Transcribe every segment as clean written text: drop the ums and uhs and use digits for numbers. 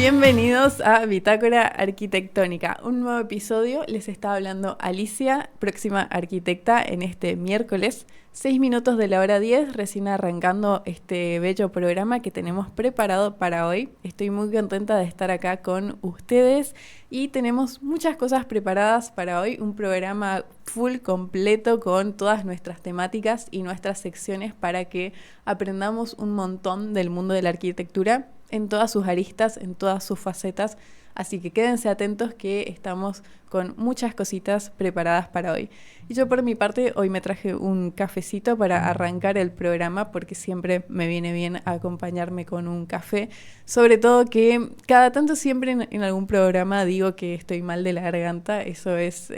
Bienvenidos a Bitácora Arquitectónica, un nuevo episodio. Les está hablando Alicia, próxima arquitecta, en este miércoles, 6 minutos de la hora 10, recién arrancando este bello programa que tenemos preparado para hoy. Estoy muy contenta de estar acá con ustedes y tenemos muchas cosas preparadas para hoy, un programa full completo con todas nuestras temáticas y nuestras secciones para que aprendamos un montón del mundo de la arquitectura en todas sus aristas, en todas sus facetas, así que quédense atentos que estamos con muchas cositas preparadas para hoy. Y yo por mi parte hoy me traje un cafecito para arrancar el programa porque siempre me viene bien acompañarme con un café, sobre todo que cada tanto siempre en algún programa digo que estoy mal de la garganta, eso es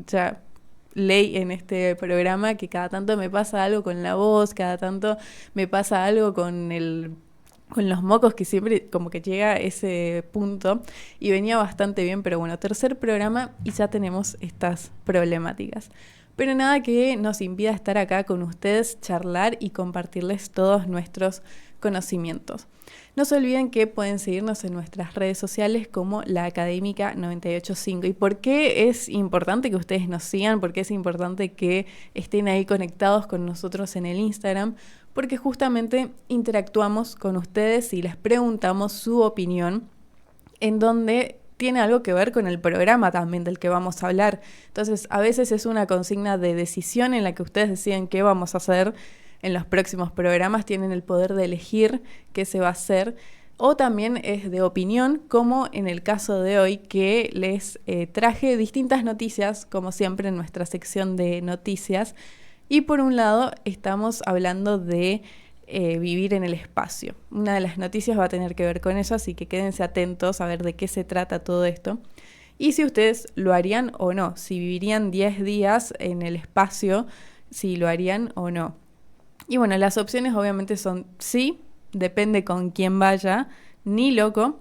ya ley en este programa, que cada tanto me pasa algo con la voz, cada tanto me pasa algo con los mocos, que siempre como que llega a ese punto y venía bastante bien, pero bueno, tercer programa y ya tenemos estas problemáticas. Pero nada que nos impida estar acá con ustedes, charlar y compartirles todos nuestros conocimientos. No se olviden que pueden seguirnos en nuestras redes sociales como La Académica 985. ¿Y por qué es importante que ustedes nos sigan? ¿Por qué es importante que estén ahí conectados con nosotros en el Instagram? Porque justamente interactuamos con ustedes y les preguntamos su opinión, en donde tiene algo que ver con el programa también del que vamos a hablar. Entonces, a veces es una consigna de decisión en la que ustedes deciden qué vamos a hacer en los próximos programas, tienen el poder de elegir qué se va a hacer, o también es de opinión, como en el caso de hoy, que les traje distintas noticias, como siempre en nuestra sección de noticias. Y por un lado estamos hablando de vivir en el espacio. Una de las noticias va a tener que ver con eso, así que quédense atentos a ver de qué se trata todo esto. Y si ustedes lo harían o no, si vivirían 10 días en el espacio, si lo harían o no. Y bueno, las opciones obviamente son sí, depende con quién vaya, ni loco,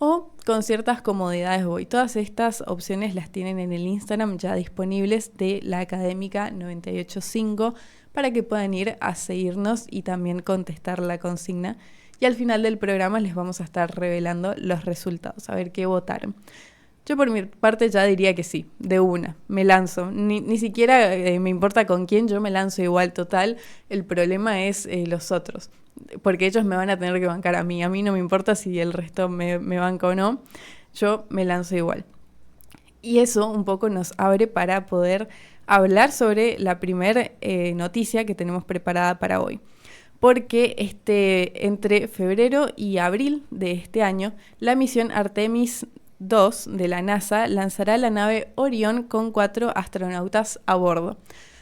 o con ciertas comodidades voy. Todas estas opciones las tienen en el Instagram ya disponibles de La Académica 985 para que puedan ir a seguirnos y también contestar la consigna. Y al final del programa les vamos a estar revelando los resultados, a ver qué votaron. Yo por mi parte ya diría que sí, de una, me lanzo. Ni siquiera me importa con quién, yo me lanzo igual, total. El problema es los otros, porque ellos me van a tener que bancar a mí. A mí no me importa si el resto me banca o no, yo me lanzo igual. Y eso un poco nos abre para poder hablar sobre la primera noticia que tenemos preparada para hoy. Porque entre febrero y abril de este año, la misión Artemis 2 de la NASA lanzará la nave Orión con 4 astronautas a bordo.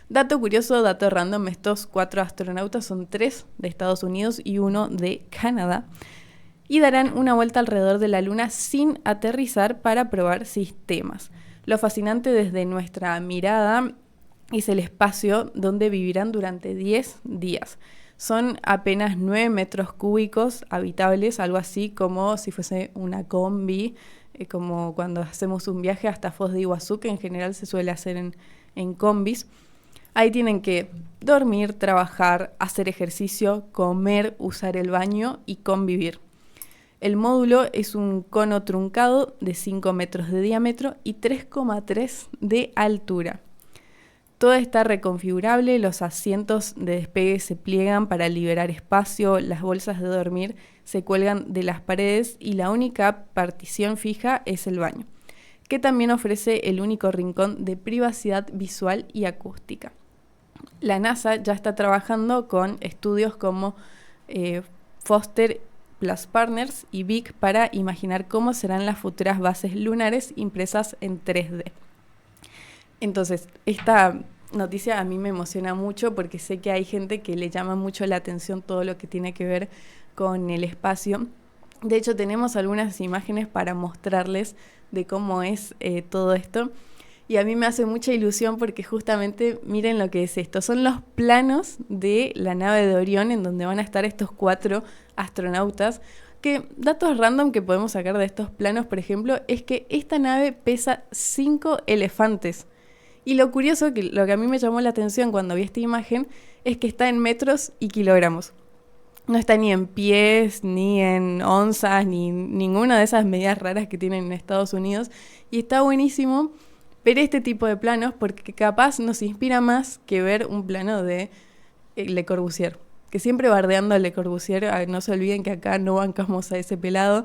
Dato curioso, dato random, estos 4 astronautas son 3 de Estados Unidos y 1 de Canadá, y darán una vuelta alrededor de la Luna sin aterrizar para probar sistemas. Lo fascinante desde nuestra mirada es el espacio donde vivirán durante 10 días. Son apenas 9 metros cúbicos habitables, algo así como si fuese una combi, como cuando hacemos un viaje hasta Foz de Iguazú, que en general se suele hacer en combis. Ahí tienen que dormir, trabajar, hacer ejercicio, comer, usar el baño y convivir. El módulo es un cono truncado de 5 metros de diámetro y 3,3 de altura. Todo está reconfigurable, los asientos de despegue se pliegan para liberar espacio, las bolsas de dormir se cuelgan de las paredes y la única partición fija es el baño, que también ofrece el único rincón de privacidad visual y acústica. La NASA ya está trabajando con estudios como Foster Plus Partners y Big para imaginar cómo serán las futuras bases lunares impresas en 3D. Entonces, esta noticia a mí me emociona mucho porque sé que hay gente que le llama mucho la atención todo lo que tiene que ver con el espacio. De hecho, tenemos algunas imágenes para mostrarles de cómo es todo esto. Y a mí me hace mucha ilusión porque justamente miren lo que es esto. Son los planos de la nave de Orión en donde van a estar estos 4 astronautas. Que datos random que podemos sacar de estos planos, por ejemplo, es que esta nave pesa 5 elefantes. Y lo curioso, lo que a mí me llamó la atención cuando vi esta imagen, es que está en metros y kilogramos. no está ni en pies, ni en onzas, ni ninguna de esas medidas raras que tienen en Estados Unidos. Y está buenísimo ver este tipo de planos porque capaz nos inspira más que ver un plano de Le Corbusier. Que siempre bardeando a Le Corbusier, no se olviden que acá no bancamos a ese pelado.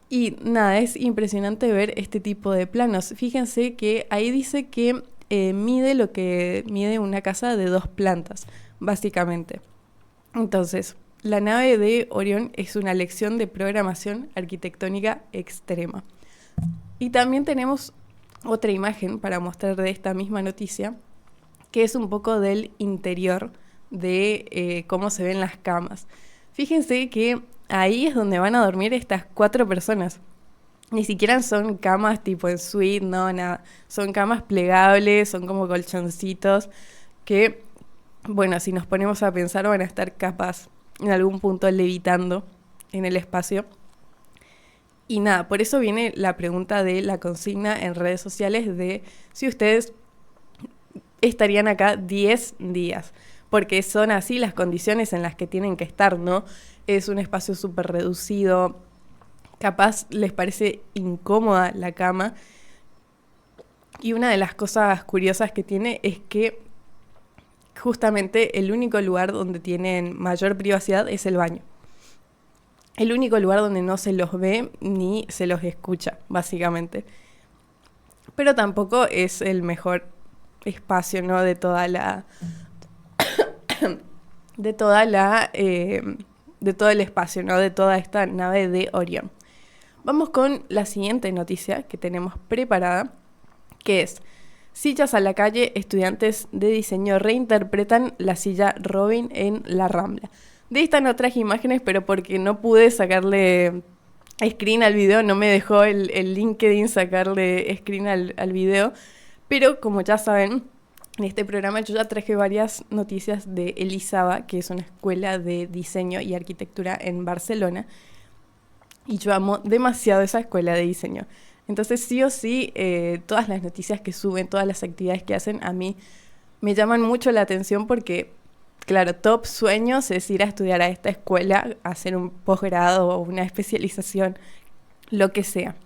Y nada, es impresionante ver este tipo de planos. Fíjense que ahí dice que mide lo que mide una casa de 2 plantas, básicamente. Entonces, la nave de Orión es una lección de programación arquitectónica extrema. Y también tenemos otra imagen para mostrar de esta misma noticia, que es un poco del interior de cómo se ven las camas. Fíjense que ahí es donde van a dormir estas 4 personas. Ni siquiera son camas tipo en suite, no, nada. Son camas plegables, son como colchoncitos que, bueno, si nos ponemos a pensar van a estar capaz en algún punto levitando en el espacio. Y nada, por eso viene la pregunta de la consigna en redes sociales de si ustedes estarían acá 10 días. Porque son así las condiciones en las que tienen que estar, ¿no? Es un espacio súper reducido, capaz les parece incómoda la cama. Y una de las cosas curiosas que tiene es que justamente el único lugar donde tienen mayor privacidad es el baño. El único lugar donde no se los ve ni se los escucha, básicamente. Pero tampoco es el mejor espacio, ¿no? De todo el espacio, ¿no? De toda esta nave de Orión. Vamos con la siguiente noticia que tenemos preparada, que es: sillas a la calle, estudiantes de diseño reinterpretan la silla Robin en la Rambla. De esta no traje imágenes, pero porque no pude sacarle screen al video, no me dejó el LinkedIn sacarle screen al video. Pero como ya saben, en este programa yo ya traje varias noticias de Elisaba, que es una escuela de diseño y arquitectura en Barcelona. Y yo amo demasiado esa escuela de diseño. Entonces sí o sí, todas las noticias que suben, todas las actividades que hacen, a mí me llaman mucho la atención porque, claro, top sueños es ir a estudiar a esta escuela, hacer un posgrado o una especialización, lo que sea.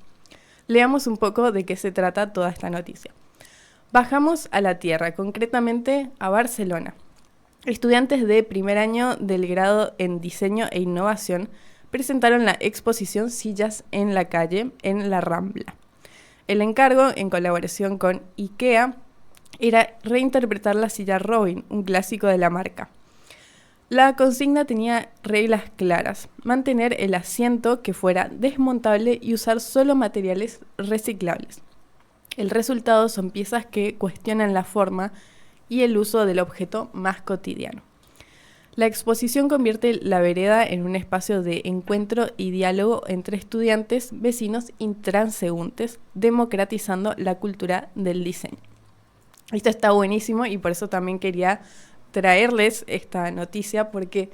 Leamos un poco de qué se trata toda esta noticia. Bajamos a la tierra, concretamente a Barcelona. Estudiantes de primer año del grado en diseño e innovación presentaron la exposición Sillas en la calle en la Rambla. El encargo, en colaboración con IKEA, era reinterpretar la silla Robin, un clásico de la marca. La consigna tenía reglas claras: mantener el asiento que fuera desmontable y usar solo materiales reciclables. El resultado son piezas que cuestionan la forma y el uso del objeto más cotidiano. La exposición convierte la vereda en un espacio de encuentro y diálogo entre estudiantes, vecinos y transeúntes, democratizando la cultura del diseño. Esto está buenísimo y por eso también quería traerles esta noticia, porque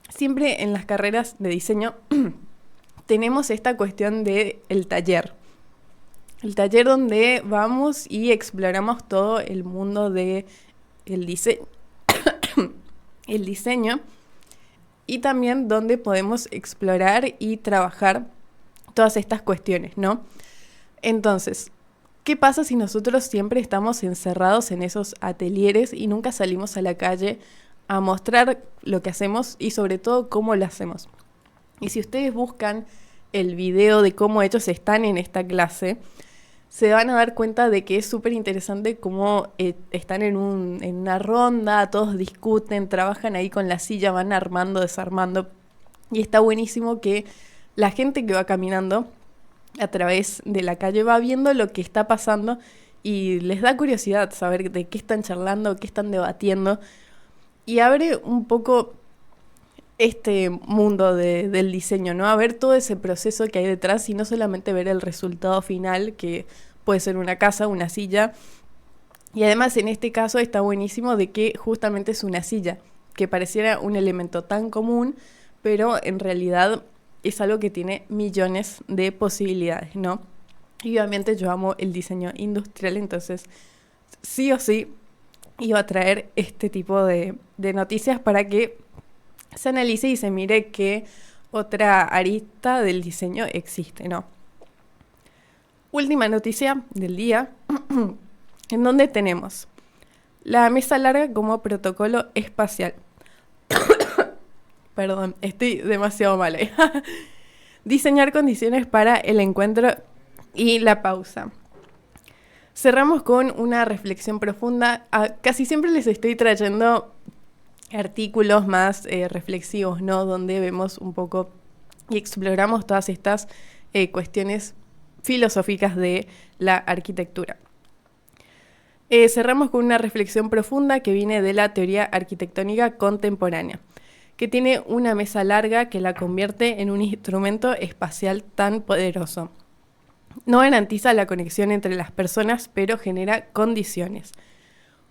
siempre en las carreras de diseño tenemos esta cuestión del taller. El taller donde vamos y exploramos todo el mundo del diseño. El diseño, y también donde podemos explorar y trabajar todas estas cuestiones, ¿no? Entonces, ¿qué pasa si nosotros siempre estamos encerrados en esos atelieres y nunca salimos a la calle a mostrar lo que hacemos y sobre todo cómo lo hacemos? Y si ustedes buscan el video de cómo ellos están en esta clase, se van a dar cuenta de que es súper interesante cómo están en una ronda, todos discuten, trabajan ahí con la silla, van armando, desarmando. Y está buenísimo que la gente que va caminando a través de la calle va viendo lo que está pasando y les da curiosidad saber de qué están charlando, qué están debatiendo. Y abre un poco este mundo del diseño, ¿no? A ver todo ese proceso que hay detrás y no solamente ver el resultado final, que puede ser una casa, una silla. Y además en este caso está buenísimo de que justamente es una silla, que pareciera un elemento tan común, pero en realidad es algo que tiene millones de posibilidades, ¿no? Y obviamente yo amo el diseño industrial, entonces sí o sí iba a traer este tipo de noticias para que se analice y se mire qué otra arista del diseño existe, ¿no? Última noticia del día, en donde tenemos la mesa larga como protocolo espacial. Perdón, estoy demasiado mala. Diseñar condiciones para el encuentro y la pausa. Cerramos con una reflexión profunda. Casi siempre les estoy trayendo artículos más reflexivos, ¿no? Donde vemos un poco y exploramos todas estas cuestiones filosóficas de la arquitectura. Cerramos con una reflexión profunda que viene de la teoría arquitectónica contemporánea, que tiene una mesa larga que la convierte en un instrumento espacial tan poderoso. No garantiza la conexión entre las personas, pero genera condiciones.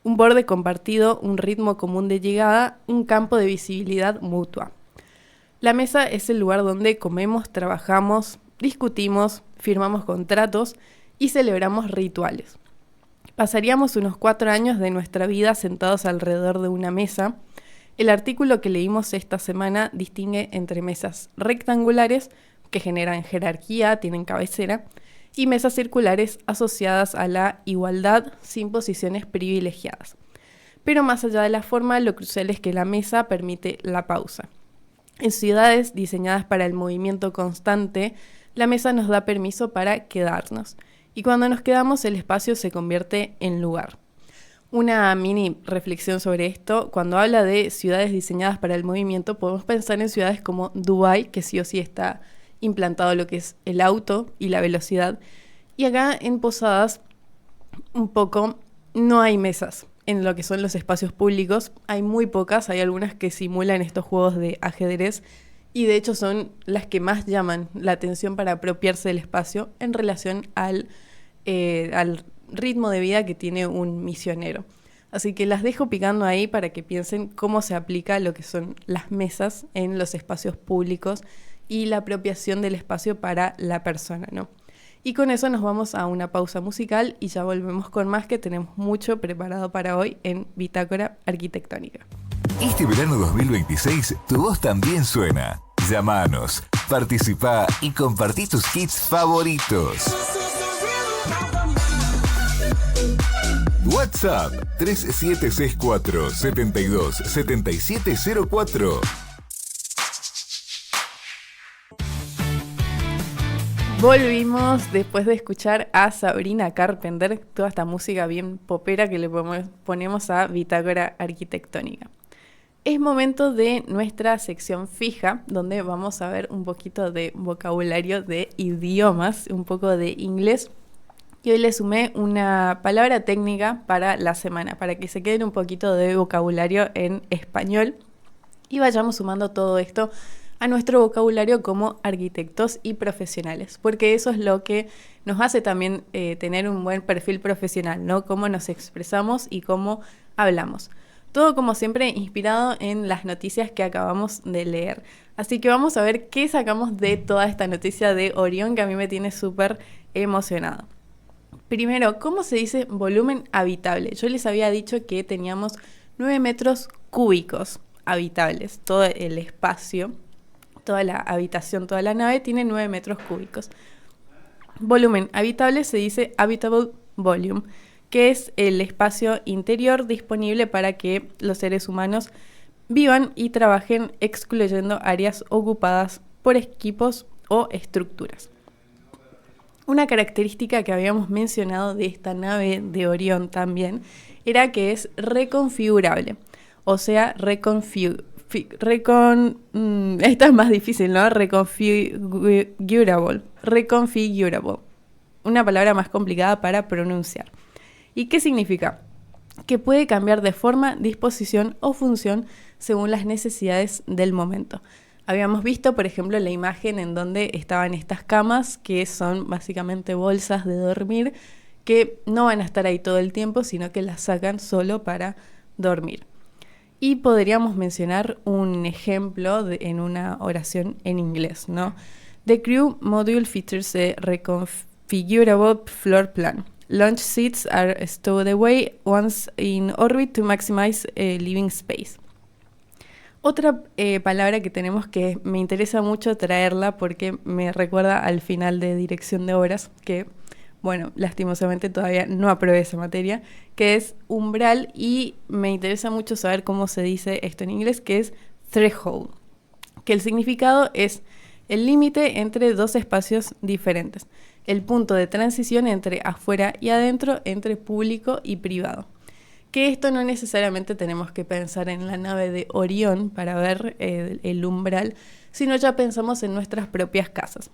Un borde compartido, un ritmo común de llegada, un campo de visibilidad mutua. La mesa es el lugar donde comemos, trabajamos, discutimos, firmamos contratos y celebramos rituales. Pasaríamos unos 4 años de nuestra vida sentados alrededor de una mesa. El artículo que leímos esta semana distingue entre mesas rectangulares, que generan jerarquía, tienen cabecera, y mesas circulares asociadas a la igualdad sin posiciones privilegiadas. Pero más allá de la forma, lo crucial es que la mesa permite la pausa. En ciudades diseñadas para el movimiento constante, la mesa nos da permiso para quedarnos. Y cuando nos quedamos, el espacio se convierte en lugar. Una mini reflexión sobre esto: cuando habla de ciudades diseñadas para el movimiento, podemos pensar en ciudades como Dubái, que sí o sí está implantado lo que es el auto y la velocidad. Y acá en Posadas, un poco, no hay mesas en lo que son los espacios públicos. Hay muy pocas, hay algunas que simulan estos juegos de ajedrez y de hecho son las que más llaman la atención para apropiarse del espacio en relación al ritmo de vida que tiene un misionero. Así que las dejo picando ahí para que piensen cómo se aplica lo que son las mesas en los espacios públicos y la apropiación del espacio para la persona, ¿no? Y con eso nos vamos a una pausa musical y ya volvemos con más, que tenemos mucho preparado para hoy en Bitácora Arquitectónica. Este verano 2026 tu voz también suena. Llámanos, participá y compartí tus hits favoritos. WhatsApp 3764 72 7704. Volvimos después de escuchar a Sabrina Carpenter, toda esta música bien popera que le ponemos a Bitácora Arquitectónica. Es momento de nuestra sección fija, donde vamos a ver un poquito de vocabulario de idiomas, un poco de inglés. Y hoy le sumé una palabra técnica para la semana, para que se queden un poquito de vocabulario en español y vayamos sumando todo esto a nuestro vocabulario como arquitectos y profesionales, porque eso es lo que nos hace también tener un buen perfil profesional, ¿no? Cómo nos expresamos y cómo hablamos. Todo, como siempre, inspirado en las noticias que acabamos de leer. Así que vamos a ver qué sacamos de toda esta noticia de Orión, que a mí me tiene súper emocionado. Primero, ¿cómo se dice volumen habitable? Yo les había dicho que teníamos 9 metros cúbicos habitables, todo el espacio, toda la habitación, toda la nave tiene 9 metros cúbicos. Volumen habitable se dice habitable volume, que es el espacio interior disponible para que los seres humanos vivan y trabajen, excluyendo áreas ocupadas por equipos o estructuras. Una característica que habíamos mencionado de esta nave de Orión también era que es reconfigurable, o sea, esta es más difícil, ¿no? Reconfigurable. Una palabra más complicada para pronunciar. ¿Y qué significa? Que puede cambiar de forma, disposición o función según las necesidades del momento. Habíamos visto, por ejemplo, la imagen en donde estaban estas camas, que son básicamente bolsas de dormir, que no van a estar ahí todo el tiempo, sino que las sacan solo para dormir. Y podríamos mencionar un ejemplo en una oración en inglés, ¿no? The crew module features a reconfigurable floor plan. Launch seats are stowed away once in orbit to maximize living space. Otra palabra que tenemos que me interesa mucho traerla porque me recuerda al final de dirección de obras, que, bueno, lastimosamente todavía no aprobé esa materia, que es umbral, y me interesa mucho saber cómo se dice esto en inglés, que es threshold, que el significado es el límite entre dos espacios diferentes, el punto de transición entre afuera y adentro, entre público y privado. Que esto no necesariamente tenemos que pensar en la nave de Orión para ver el umbral, sino ya pensamos en nuestras propias casas.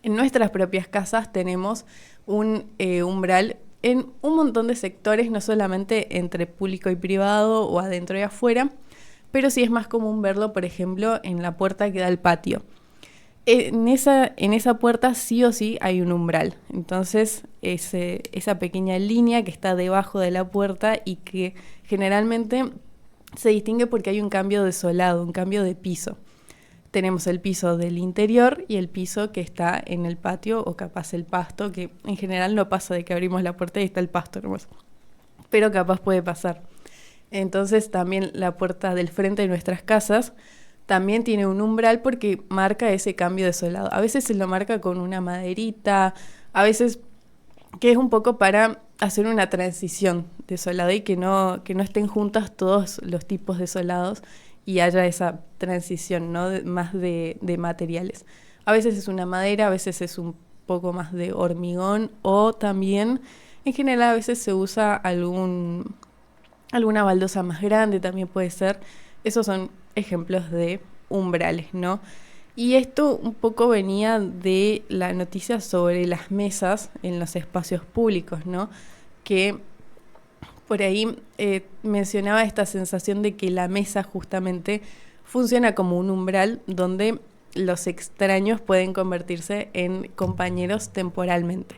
En nuestras propias casas tenemos un umbral en un montón de sectores, no solamente entre público y privado o adentro y afuera, pero sí es más común verlo, por ejemplo, en la puerta que da al patio. En esa puerta sí o sí hay un umbral. Entonces, esa pequeña línea que está debajo de la puerta y que generalmente se distingue porque hay un cambio de solado, un cambio de piso. Tenemos el piso del interior y el piso que está en el patio o capaz el pasto, que en general no pasa de que abrimos la puerta y está el pasto nomás, pero capaz puede pasar. Entonces también la puerta del frente de nuestras casas también tiene un umbral porque marca ese cambio de solado. A veces se lo marca con una maderita, a veces que es un poco para hacer una transición de solado y que no estén juntas todos los tipos de solados y haya esa transición, ¿no? Más de materiales. A veces es una madera, a veces es un poco más de hormigón, o también en general a veces se usa alguna baldosa más grande, también puede ser. Esos son ejemplos de umbrales, ¿no? Y esto un poco venía de la noticia sobre las mesas en los espacios públicos, ¿no? Que por ahí mencionaba esta sensación de que la mesa justamente funciona como un umbral donde los extraños pueden convertirse en compañeros temporalmente.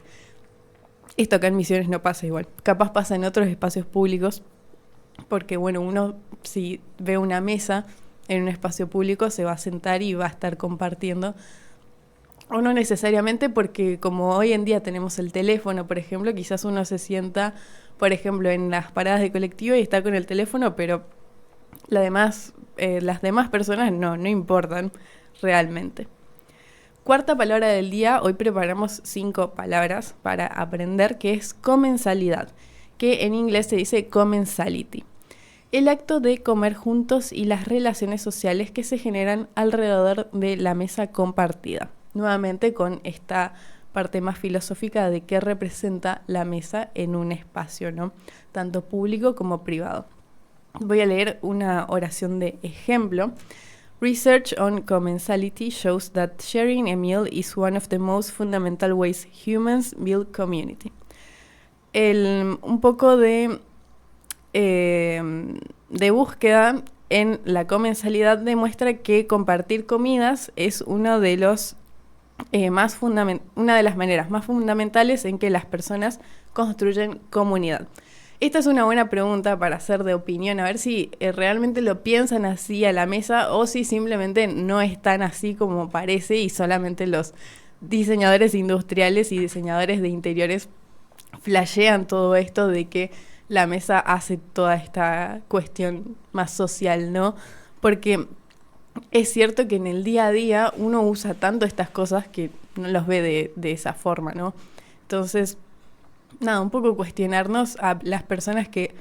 Esto acá en Misiones no pasa igual. Capaz pasa en otros espacios públicos, porque bueno, uno si ve una mesa en un espacio público se va a sentar y va a estar compartiendo, o no necesariamente, porque como hoy en día tenemos el teléfono, por ejemplo, quizás uno se sienta, por ejemplo, en las paradas de colectivo y está con el teléfono, pero las demás personas no importan realmente. Cuarta palabra del día, hoy preparamos 5 palabras para aprender, que es comensalidad, que en inglés se dice commensality. El acto de comer juntos y las relaciones sociales que se generan alrededor de la mesa compartida. Nuevamente con esta parte más filosófica de qué representa la mesa en un espacio, ¿no? Tanto público como privado. Voy a leer una oración de ejemplo. Research on commensality shows that sharing a meal is one of the most fundamental ways humans build community. Un poco de búsqueda en la comensalidad demuestra que compartir comidas es una de las maneras más fundamentales en que las personas construyen comunidad. Esta es una buena pregunta para hacer de opinión, a ver si realmente lo piensan así a la mesa o si simplemente no es tan así como parece y solamente los diseñadores industriales y diseñadores de interiores flashean todo esto de que la mesa hace toda esta cuestión más social, ¿no? Porque es cierto que en el día a día uno usa tanto estas cosas que no los ve de esa forma, ¿no? Entonces, nada, un poco cuestionarnos a las personas que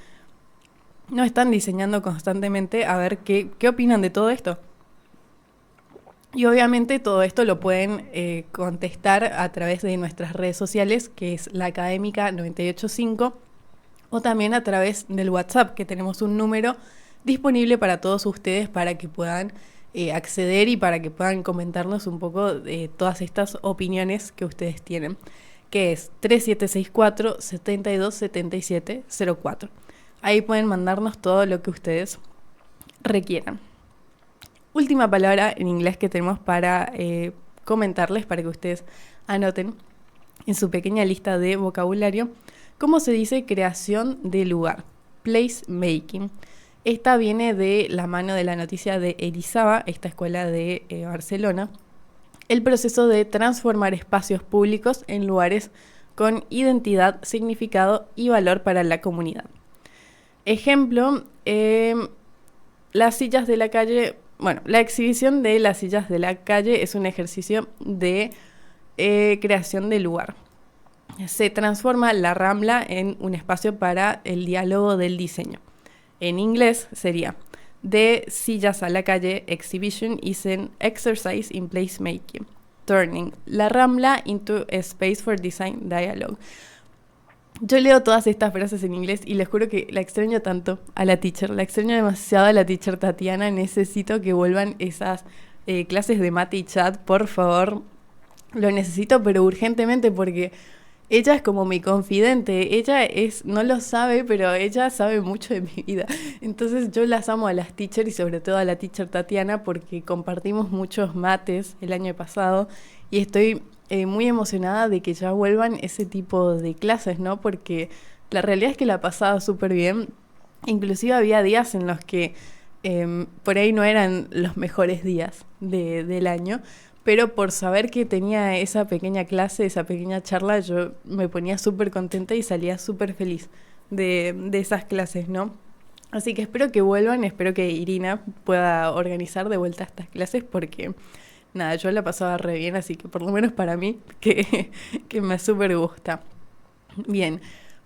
no están diseñando constantemente a ver qué opinan de todo esto. Y obviamente todo esto lo pueden contestar a través de nuestras redes sociales, que es la Académica 985, o también a través del WhatsApp, que tenemos un número disponible para todos ustedes para que puedan acceder y para que puedan comentarnos un poco de todas estas opiniones que ustedes tienen, que es 3764-727704. Ahí pueden mandarnos todo lo que ustedes requieran. Última palabra en inglés que tenemos para comentarles, para que ustedes anoten en su pequeña lista de vocabulario. ¿Cómo se dice creación de lugar? Place making. Esta viene de la mano de la noticia de Elisaba, esta escuela de Barcelona. El proceso de transformar espacios públicos en lugares con identidad, significado y valor para la comunidad. Ejemplo, las sillas de la calle, bueno, la exhibición de las sillas de la calle es un ejercicio de creación de lugar. Se transforma la Rambla en un espacio para el diálogo del diseño. En inglés sería The Sillas a la Calle Exhibition is an exercise in placemaking, turning la Rambla into a space for design dialogue. Yo leo todas estas frases en inglés y les juro que la extraño tanto a la teacher, la extraño demasiado a la teacher Tatiana. Necesito que vuelvan esas clases de mate y chat, por favor. Lo necesito, pero urgentemente, porque ella es como mi confidente. Ella no lo sabe, pero ella sabe mucho de mi vida. Entonces yo las amo a las teachers y sobre todo a la teacher Tatiana porque compartimos muchos mates el año pasado y estoy muy emocionada de que ya vuelvan ese tipo de clases, ¿no? Porque la realidad es que la pasaba súper bien. Inclusive había días en los que por ahí no eran los mejores días del año, pero por saber que tenía esa pequeña clase, esa pequeña charla, yo me ponía súper contenta y salía súper feliz de esas clases, ¿no? Así que espero que vuelvan, espero que Irina pueda organizar de vuelta estas clases porque, nada, yo la pasaba re bien, así que por lo menos para mí, que me súper gusta. Bien,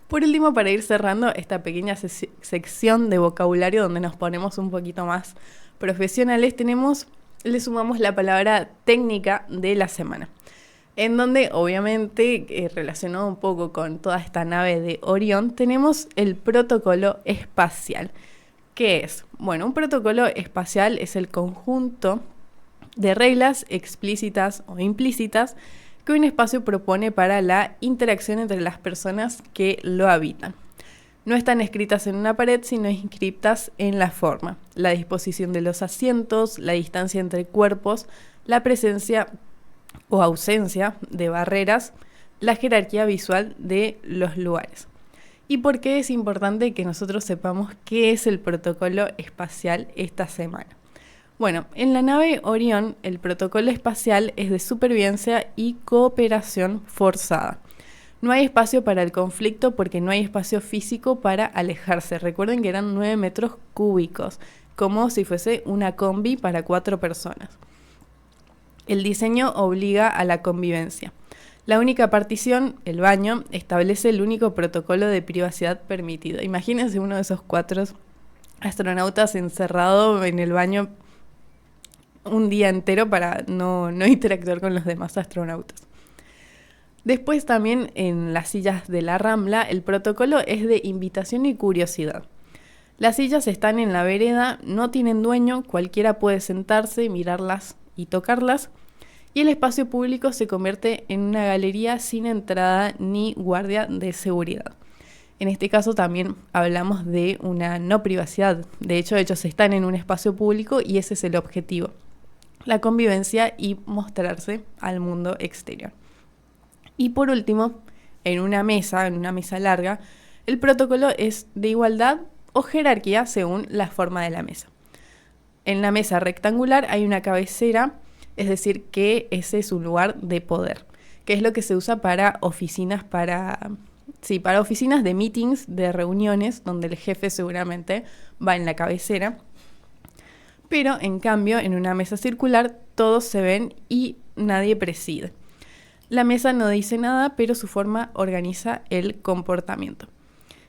por último, para ir cerrando esta pequeña sección de vocabulario donde nos ponemos un poquito más profesionales, le sumamos la palabra técnica de la semana, en donde obviamente relacionado un poco con toda esta nave de Orión, tenemos el protocolo espacial. ¿Qué es? Bueno, un protocolo espacial es el conjunto de reglas explícitas o implícitas que un espacio propone para la interacción entre las personas que lo habitan. No están escritas en una pared, sino inscriptas en la forma, la disposición de los asientos, la distancia entre cuerpos, la presencia o ausencia de barreras, la jerarquía visual de los lugares. ¿Y por qué es importante que nosotros sepamos qué es el protocolo espacial esta semana? Bueno, en la nave Orión, el protocolo espacial es de supervivencia y cooperación forzada. No hay espacio para el conflicto porque no hay espacio físico para alejarse. Recuerden que eran 9 metros cúbicos, como si fuese una combi para 4 personas. El diseño obliga a la convivencia. La única partición, el baño, establece el único protocolo de privacidad permitido. Imagínense uno de esos 4 astronautas encerrado en el baño un día entero para no interactuar con los demás astronautas. Después también en las sillas de la Rambla el protocolo es de invitación y curiosidad. Las sillas están en la vereda, no tienen dueño, cualquiera puede sentarse, mirarlas y tocarlas, y el espacio público se convierte en una galería sin entrada ni guardia de seguridad. En este caso también hablamos de una no privacidad. De hecho, ellos están en un espacio público y ese es el objetivo: la convivencia y mostrarse al mundo exterior. Y por último, en una mesa larga, el protocolo es de igualdad o jerarquía según la forma de la mesa. En la mesa rectangular hay una cabecera, es decir, que ese es un lugar de poder, que es lo que se usa para oficinas, para oficinas de meetings, de reuniones, donde el jefe seguramente va en la cabecera. Pero, en cambio, en una mesa circular todos se ven y nadie preside. La mesa no dice nada, pero su forma organiza el comportamiento.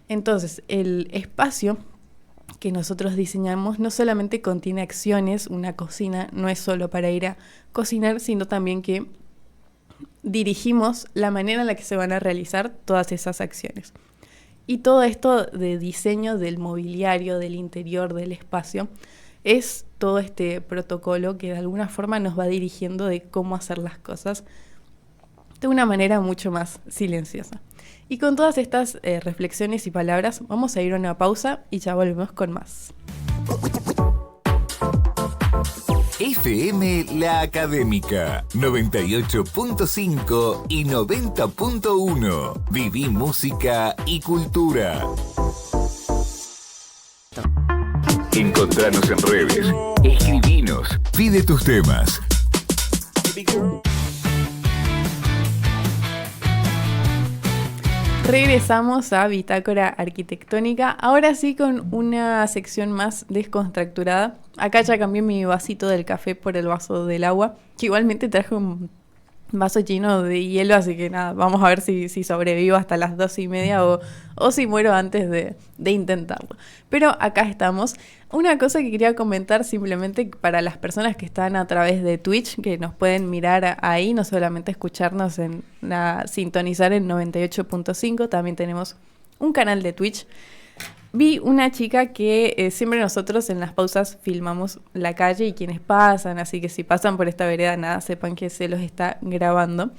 Entonces, el espacio que nosotros diseñamos no solamente contiene acciones, una cocina no es solo para ir a cocinar, sino también que dirigimos la manera en la que se van a realizar todas esas acciones. Y todo esto de diseño del mobiliario, del interior, del espacio, es todo este protocolo que de alguna forma nos va dirigiendo de cómo hacer las cosas de una manera mucho más silenciosa. Y con todas estas reflexiones y palabras vamos a ir a una pausa y ya volvemos con más. FM La Académica 98.5 y 90.1. Viví música y cultura. Encontranos en redes. Escribinos. Pide tus temas. Regresamos a Bitácora Arquitectónica, ahora sí con una sección más descontracturada. Acá ya cambié mi vasito del café por el vaso del agua, que igualmente traje un vaso lleno de hielo, así que nada, vamos a ver si sobrevivo hasta las 2:30 o si muero antes de intentarlo. Pero acá estamos. Una cosa que quería comentar simplemente para las personas que están a través de Twitch, que nos pueden mirar ahí, no solamente escucharnos sintonizar en 98.5, también tenemos un canal de Twitch. Vi una chica que siempre nosotros en las pausas filmamos la calle y quienes pasan, así que si pasan por esta vereda, nada, sepan que se los está grabando.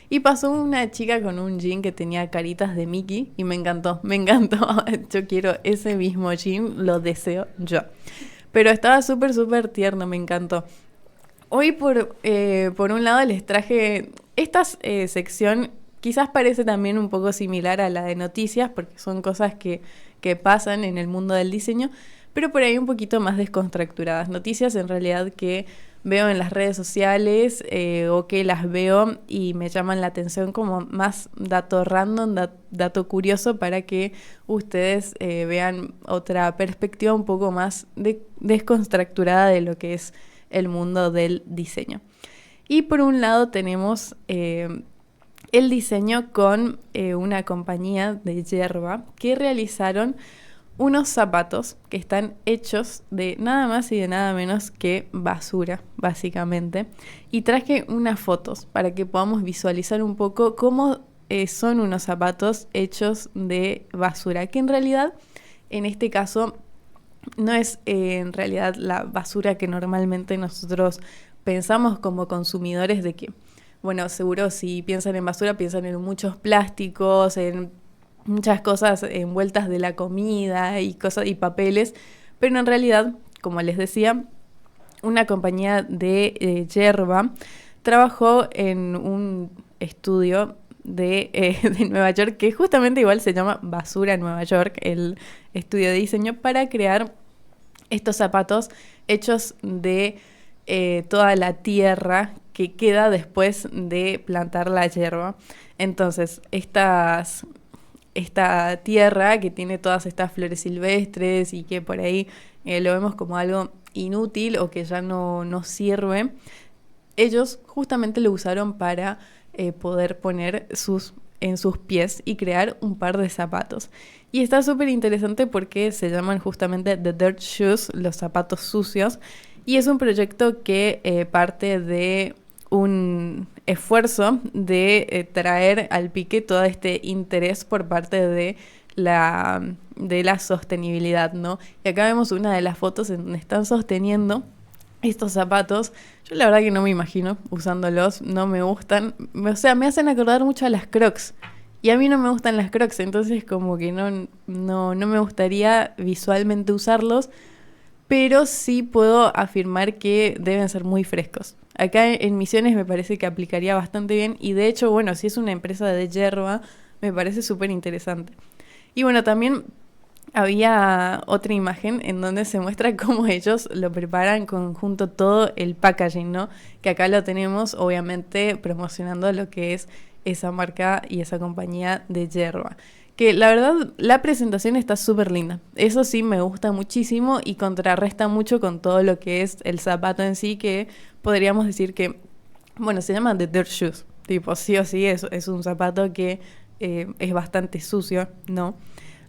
Y pasó una chica con un jean que tenía caritas de Mickey y me encantó. Yo quiero ese mismo jean, lo deseo yo. Pero estaba súper tierno, me encantó. Hoy por un lado les traje esta sección, quizás parece también un poco similar a la de noticias, porque son cosas que pasan en el mundo del diseño, pero por ahí un poquito más descontracturadas. Noticias en realidad que veo en las redes sociales o que las veo y me llaman la atención como más dato random, dato curioso para que ustedes vean otra perspectiva un poco más descontracturada de lo que es el mundo del diseño. Y por un lado tenemos el diseño con una compañía de yerba que realizaron unos zapatos que están hechos de nada más y de nada menos que basura, básicamente. Y traje unas fotos para que podamos visualizar un poco cómo son unos zapatos hechos de basura, que en realidad, en este caso, no es en realidad la basura que normalmente nosotros pensamos como consumidores de que, bueno, seguro si piensan en basura piensan en muchos plásticos, en muchas cosas envueltas de la comida y cosas y papeles, pero en realidad, como les decía, una compañía de yerba trabajó en un estudio de Nueva York, que justamente igual se llama Basura Nueva York, el estudio de diseño, para crear estos zapatos hechos de toda la tierra que queda después de plantar la yerba. Entonces, esta tierra que tiene todas estas flores silvestres y que por ahí lo vemos como algo inútil o que ya no sirve, ellos justamente lo usaron para poder poner en sus pies y crear un par de zapatos. Y está súper interesante porque se llaman justamente The Dirt Shoes, los zapatos sucios, y es un proyecto que parte de un esfuerzo de traer al pique todo este interés por parte de la sostenibilidad, ¿no? Y acá vemos una de las fotos en donde están sosteniendo estos zapatos. Yo la verdad que no me imagino usándolos, no me gustan, o sea, me hacen acordar mucho a las Crocs. Y a mí no me gustan las Crocs, entonces como que no me gustaría visualmente usarlos, pero sí puedo afirmar que deben ser muy frescos. Acá en Misiones me parece que aplicaría bastante bien y de hecho, bueno, si es una empresa de yerba, me parece súper interesante. Y bueno, también había otra imagen en donde se muestra cómo ellos lo preparan junto todo el packaging, ¿no? Que acá lo tenemos, obviamente, promocionando lo que es esa marca y esa compañía de yerba. Que la verdad, la presentación está súper linda. Eso sí me gusta muchísimo y contrarresta mucho con todo lo que es el zapato en sí, que podríamos decir que, bueno, se llama The Dirt Shoes. Tipo, sí o sí, es un zapato que es bastante sucio, ¿no?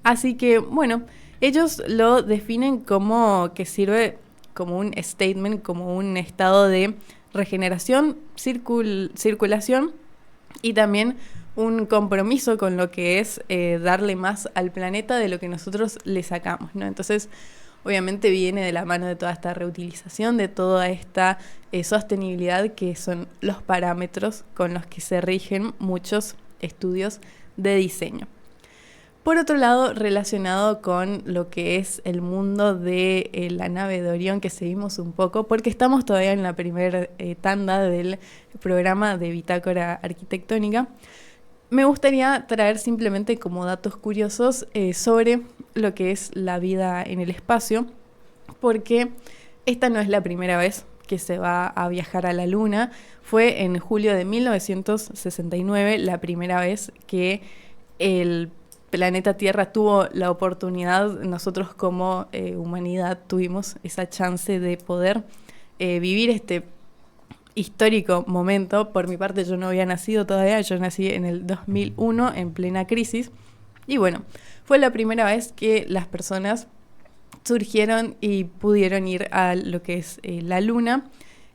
Así que, bueno, ellos lo definen como que sirve como un statement, como un estado de regeneración, circulación y también un compromiso con lo que es darle más al planeta de lo que nosotros le sacamos, ¿no? Entonces, obviamente viene de la mano de toda esta reutilización, de toda esta sostenibilidad, que son los parámetros con los que se rigen muchos estudios de diseño. Por otro lado, relacionado con lo que es el mundo de la nave de Orión, que seguimos un poco, porque estamos todavía en la primera tanda del programa de Bitácora Arquitectónica, me gustaría traer simplemente como datos curiosos sobre lo que es la vida en el espacio, porque esta no es la primera vez que se va a viajar a la Luna. Fue en julio de 1969 la primera vez que el planeta Tierra tuvo la oportunidad, nosotros como humanidad tuvimos esa chance de poder vivir este histórico momento. Por mi parte, yo no había nacido todavía, yo nací en el 2001 en plena crisis. Y bueno, fue la primera vez que las personas surgieron y pudieron ir a lo que es la Luna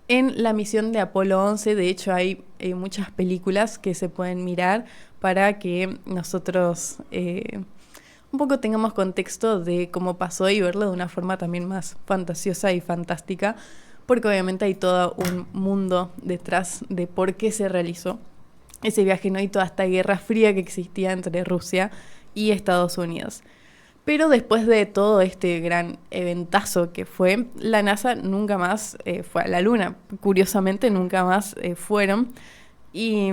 en la misión de Apolo 11. De hecho, hay muchas películas que se pueden mirar para que nosotros un poco tengamos contexto de cómo pasó y verlo de una forma también más fantasiosa y fantástica, porque obviamente hay todo un mundo detrás de por qué se realizó ese viaje, ¿no? Y toda esta guerra fría que existía entre Rusia y Estados Unidos. Pero después de todo este gran eventazo que fue, la NASA nunca más fue a la Luna. Curiosamente, nunca más fueron. Y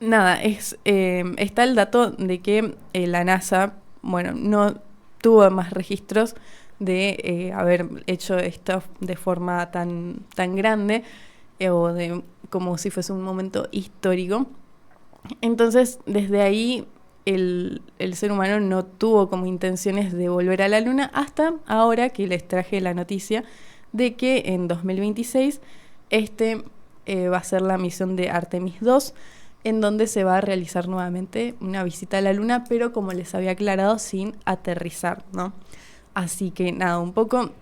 nada, está el dato de que la NASA, bueno, no tuvo más registros de haber hecho esto de forma tan grande o de como si fuese un momento histórico. Entonces, desde ahí el ser humano no tuvo como intenciones de volver a la Luna hasta ahora que les traje la noticia de que en 2026 va a ser la misión de Artemis 2, en donde se va a realizar nuevamente una visita a la Luna, pero como les había aclarado, sin aterrizar, ¿no? Así que nada, un poco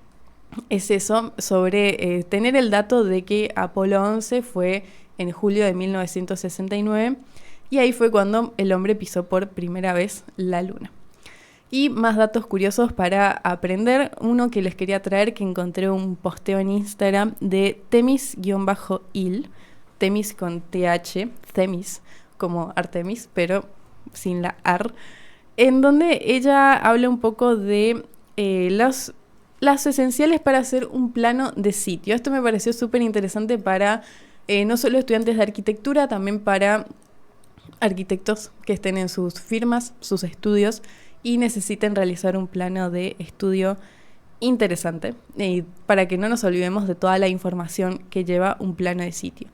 es eso sobre tener el dato de que Apolo 11 fue en julio de 1969 y ahí fue cuando el hombre pisó por primera vez la Luna. Y más datos curiosos para aprender. Uno que les quería traer, que encontré un posteo en Instagram de Temis-il, Temis con TH, Themis, como Artemis, pero sin la AR, en donde ella habla un poco de las esenciales para hacer un plano de sitio. Esto me pareció súper interesante para no solo estudiantes de arquitectura, también para arquitectos que estén en sus firmas, sus estudios y necesiten realizar un plano de estudio interesante, y para que no nos olvidemos de toda la información que lleva un plano de sitio.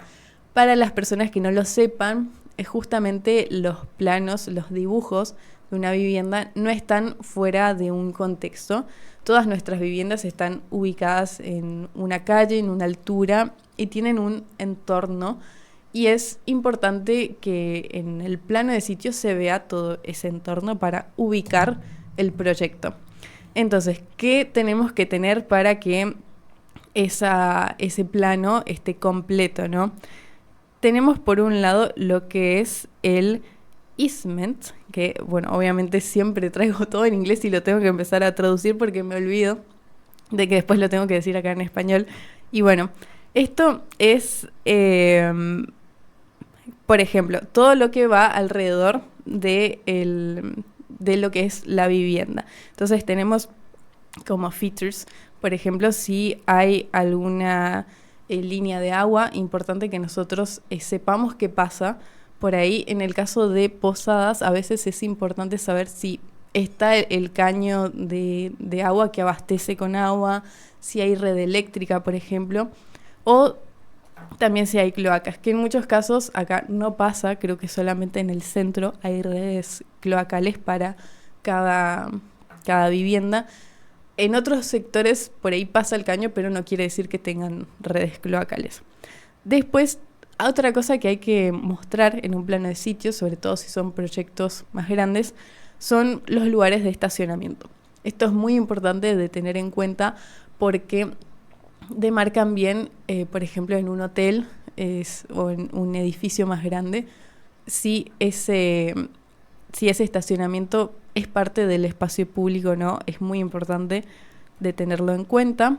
Para las personas que no lo sepan, justamente los planos, los dibujos de una vivienda no están fuera de un contexto. Todas nuestras viviendas están ubicadas en una calle, en una altura y tienen un entorno. Y es importante que en el plano de sitio se vea todo ese entorno para ubicar el proyecto. Entonces, ¿qué tenemos que tener para que ese plano esté completo, ¿no? Tenemos por un lado lo que es el easement, que bueno, obviamente siempre traigo todo en inglés y lo tengo que empezar a traducir porque me olvido de que después lo tengo que decir acá en español. Y bueno, esto es... por ejemplo, todo lo que va alrededor de lo que es la vivienda. Entonces tenemos como features, por ejemplo, si hay alguna línea de agua, importante que nosotros sepamos qué pasa por ahí. En el caso de posadas, a veces es importante saber si está el caño de agua que abastece con agua, si hay red eléctrica, por ejemplo, o también si hay cloacas, que en muchos casos acá no pasa, creo que solamente en el centro hay redes cloacales para cada vivienda. En otros sectores por ahí pasa el caño, pero no quiere decir que tengan redes cloacales. Después, otra cosa que hay que mostrar en un plano de sitio, sobre todo si son proyectos más grandes, son los lugares de estacionamiento. Esto es muy importante de tener en cuenta porque demarcan bien, por ejemplo, en un hotel o en un edificio más grande, si ese estacionamiento es parte del espacio público o no. Es muy importante de tenerlo en cuenta.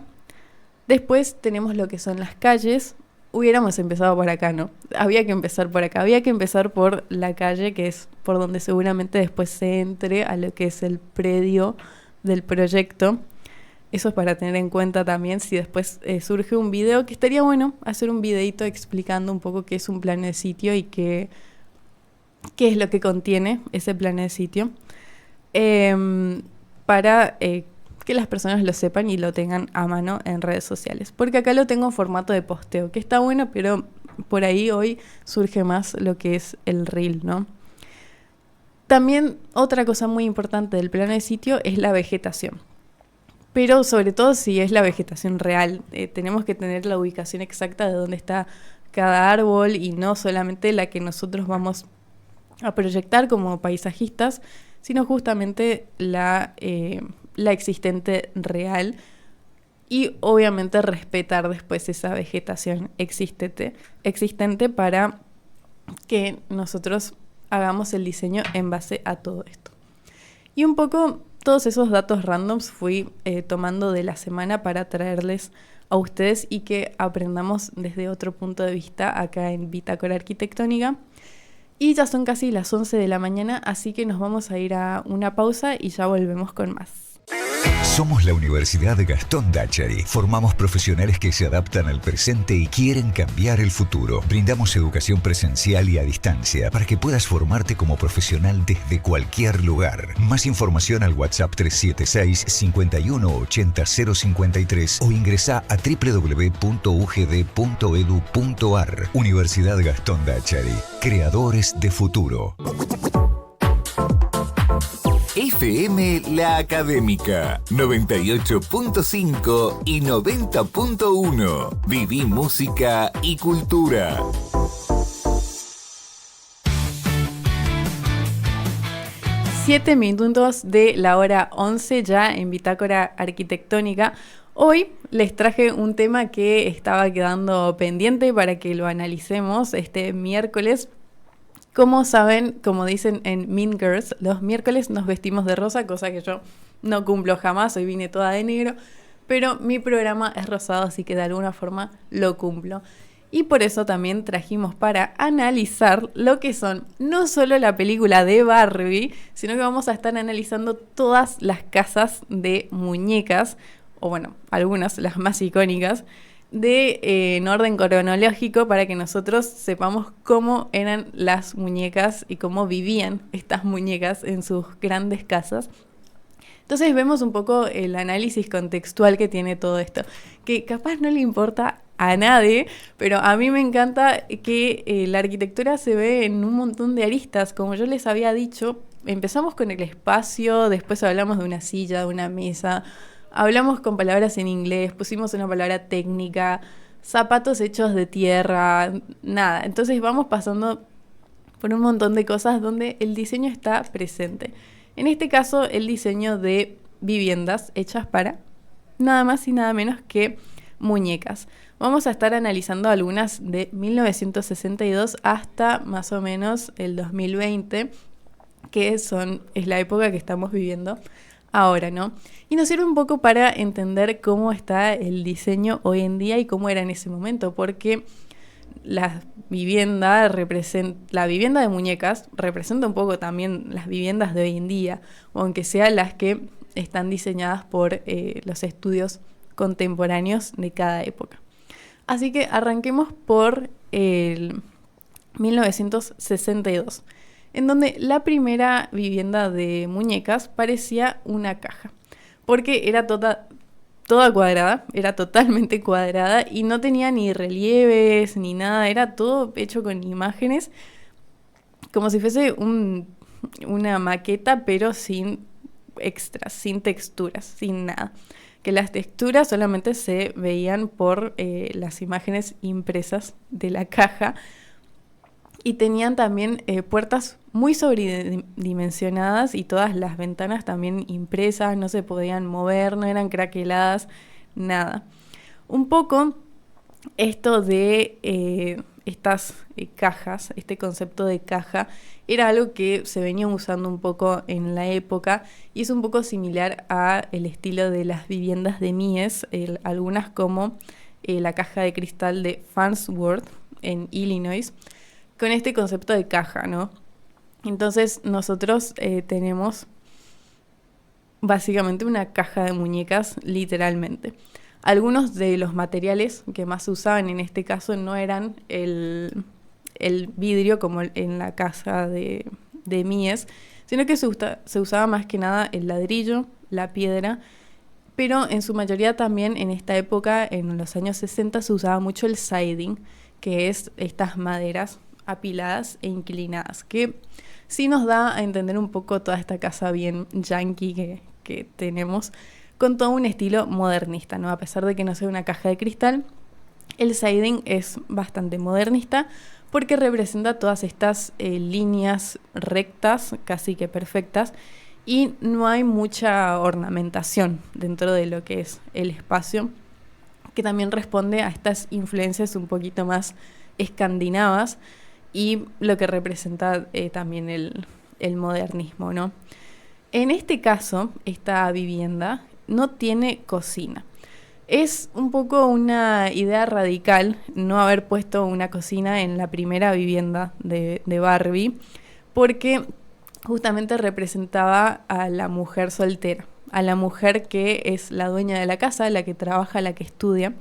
Después tenemos lo que son las calles. Hubiéramos empezado por acá, ¿no? Había que empezar por acá. Había que empezar por la calle, que es por donde seguramente después se entre a lo que es el predio del proyecto. Eso es para tener en cuenta también si después surge un video, que estaría bueno hacer un videito explicando un poco qué es un plano de sitio y qué es lo que contiene ese plano de sitio, para que las personas lo sepan y lo tengan a mano en redes sociales. Porque acá lo tengo en formato de posteo, que está bueno, pero por ahí hoy surge más lo que es el reel, ¿no? También otra cosa muy importante del plano de sitio es la vegetación. Pero sobre todo si es la vegetación real. Tenemos que tener la ubicación exacta de dónde está cada árbol y no solamente la que nosotros vamos a proyectar como paisajistas, sino justamente la existente real. Y obviamente respetar después esa vegetación existente para que nosotros hagamos el diseño en base a todo esto. Y un poco todos esos datos randoms fui tomando de la semana para traerles a ustedes y que aprendamos desde otro punto de vista acá en Bitácora Arquitectónica. Y ya son casi las 11 de la mañana, así que nos vamos a ir a una pausa y ya volvemos con más. Somos la Universidad Gastón Dachary. Formamos profesionales que se adaptan al presente y quieren cambiar el futuro. Brindamos educación presencial y a distancia para que puedas formarte como profesional desde cualquier lugar. Más información al WhatsApp 376 51 80 053 o ingresa a www.ugd.edu.ar. Universidad Gastón Dachary. Creadores de futuro. FM La Académica 98.5 y 90.1. Viví música y cultura. Siete minutos de la hora 11 ya en Bitácora Arquitectónica. Hoy les traje un tema que estaba quedando pendiente para que lo analicemos este miércoles. Como saben, como dicen en Mean Girls, los miércoles nos vestimos de rosa, cosa que yo no cumplo jamás, hoy vine toda de negro, pero mi programa es rosado, así que de alguna forma lo cumplo. Y por eso también trajimos para analizar lo que son no solo la película de Barbie, sino que vamos a estar analizando todas las casas de muñecas, o bueno, algunas, las más icónicas, en orden cronológico para que nosotros sepamos cómo eran las muñecas y cómo vivían estas muñecas en sus grandes casas. Entonces vemos un poco el análisis contextual que tiene todo esto, que capaz no le importa a nadie, pero a mí me encanta que la arquitectura se ve en un montón de aristas. Como yo les había dicho, empezamos con el espacio, después hablamos de una silla, de una mesa. Hablamos con palabras en inglés, pusimos una palabra técnica, zapatos hechos de tierra, nada. Entonces vamos pasando por un montón de cosas donde el diseño está presente. En este caso, el diseño de viviendas hechas para nada más y nada menos que muñecas. Vamos a estar analizando algunas de 1962 hasta más o menos el 2020, que es la época que estamos viviendo ahora, ¿no? Y nos sirve un poco para entender cómo está el diseño hoy en día y cómo era en ese momento, porque la vivienda de muñecas representa un poco también las viviendas de hoy en día, aunque sean las que están diseñadas por los estudios contemporáneos de cada época. Así que arranquemos por el 1962. En donde la primera vivienda de muñecas parecía una caja, porque era toda cuadrada, era totalmente cuadrada y no tenía ni relieves ni nada, era todo hecho con imágenes, como si fuese una maqueta, pero sin extras, sin texturas, sin nada. Que las texturas solamente se veían por las imágenes impresas de la caja. Y tenían también puertas muy sobredimensionadas y todas las ventanas también impresas, no se podían mover, no eran craqueladas, nada. Un poco esto de estas cajas, este concepto de caja, era algo que se venía usando un poco en la época y es un poco similar a el estilo de las viviendas de Mies, algunas como la caja de cristal de Farnsworth en Illinois, con este concepto de caja, ¿no? Entonces nosotros tenemos básicamente una caja de muñecas, literalmente. Algunos de los materiales que más se usaban en este caso no eran el vidrio como en la casa de Mies, sino que se usaba más que nada el ladrillo, la piedra, pero en su mayoría también en esta época, en los años 60, se usaba mucho el siding, que es estas maderas apiladas e inclinadas, que sí nos da a entender un poco toda esta casa bien yankee que tenemos, con todo un estilo modernista, ¿no? A pesar de que no sea una caja de cristal, el siding es bastante modernista porque representa todas estas líneas rectas, casi que perfectas, y no hay mucha ornamentación dentro de lo que es el espacio, que también responde a estas influencias un poquito más escandinavas y lo que representa también el modernismo, ¿no? En este caso, esta vivienda no tiene cocina. Es un poco una idea radical no haber puesto una cocina en la primera vivienda de Barbie, porque justamente representaba a la mujer soltera, a la mujer que es la dueña de la casa, la que trabaja, la que estudia.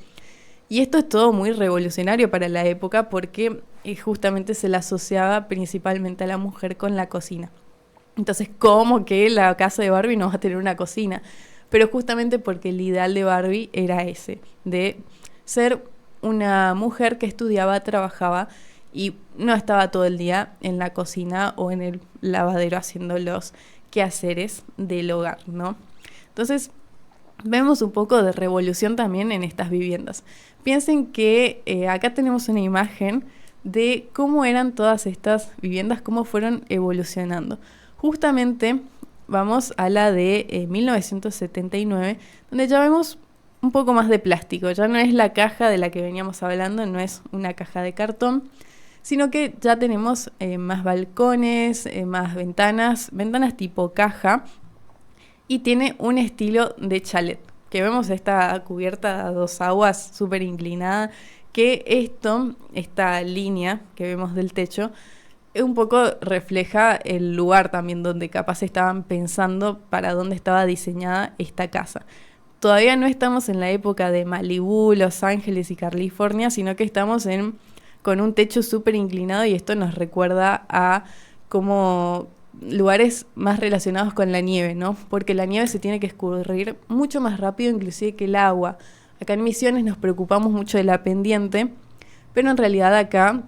Y esto es todo muy revolucionario para la época porque justamente se la asociaba principalmente a la mujer con la cocina. Entonces, ¿cómo que la casa de Barbie no va a tener una cocina? Pero justamente porque el ideal de Barbie era ese, de ser una mujer que estudiaba, trabajaba y no estaba todo el día en la cocina o en el lavadero haciendo los quehaceres del hogar, ¿no? Entonces, vemos un poco de revolución también en estas viviendas. Piensen que acá tenemos una imagen de cómo eran todas estas viviendas, cómo fueron evolucionando. Justamente vamos a la de 1979, donde ya vemos un poco más de plástico. Ya no es la caja de la que veníamos hablando, no es una caja de cartón, sino que ya tenemos más balcones, más ventanas tipo caja, y tiene un estilo de chalet, que vemos esta cubierta a dos aguas súper inclinada, que esta línea que vemos del techo, un poco refleja el lugar también donde capaz estaban pensando para dónde estaba diseñada esta casa. Todavía no estamos en la época de Malibú, Los Ángeles y California, sino que estamos con un techo súper inclinado, y esto nos recuerda a como lugares más relacionados con la nieve, ¿no? Porque la nieve se tiene que escurrir mucho más rápido inclusive que el agua. Acá en Misiones nos preocupamos mucho de la pendiente, pero en realidad acá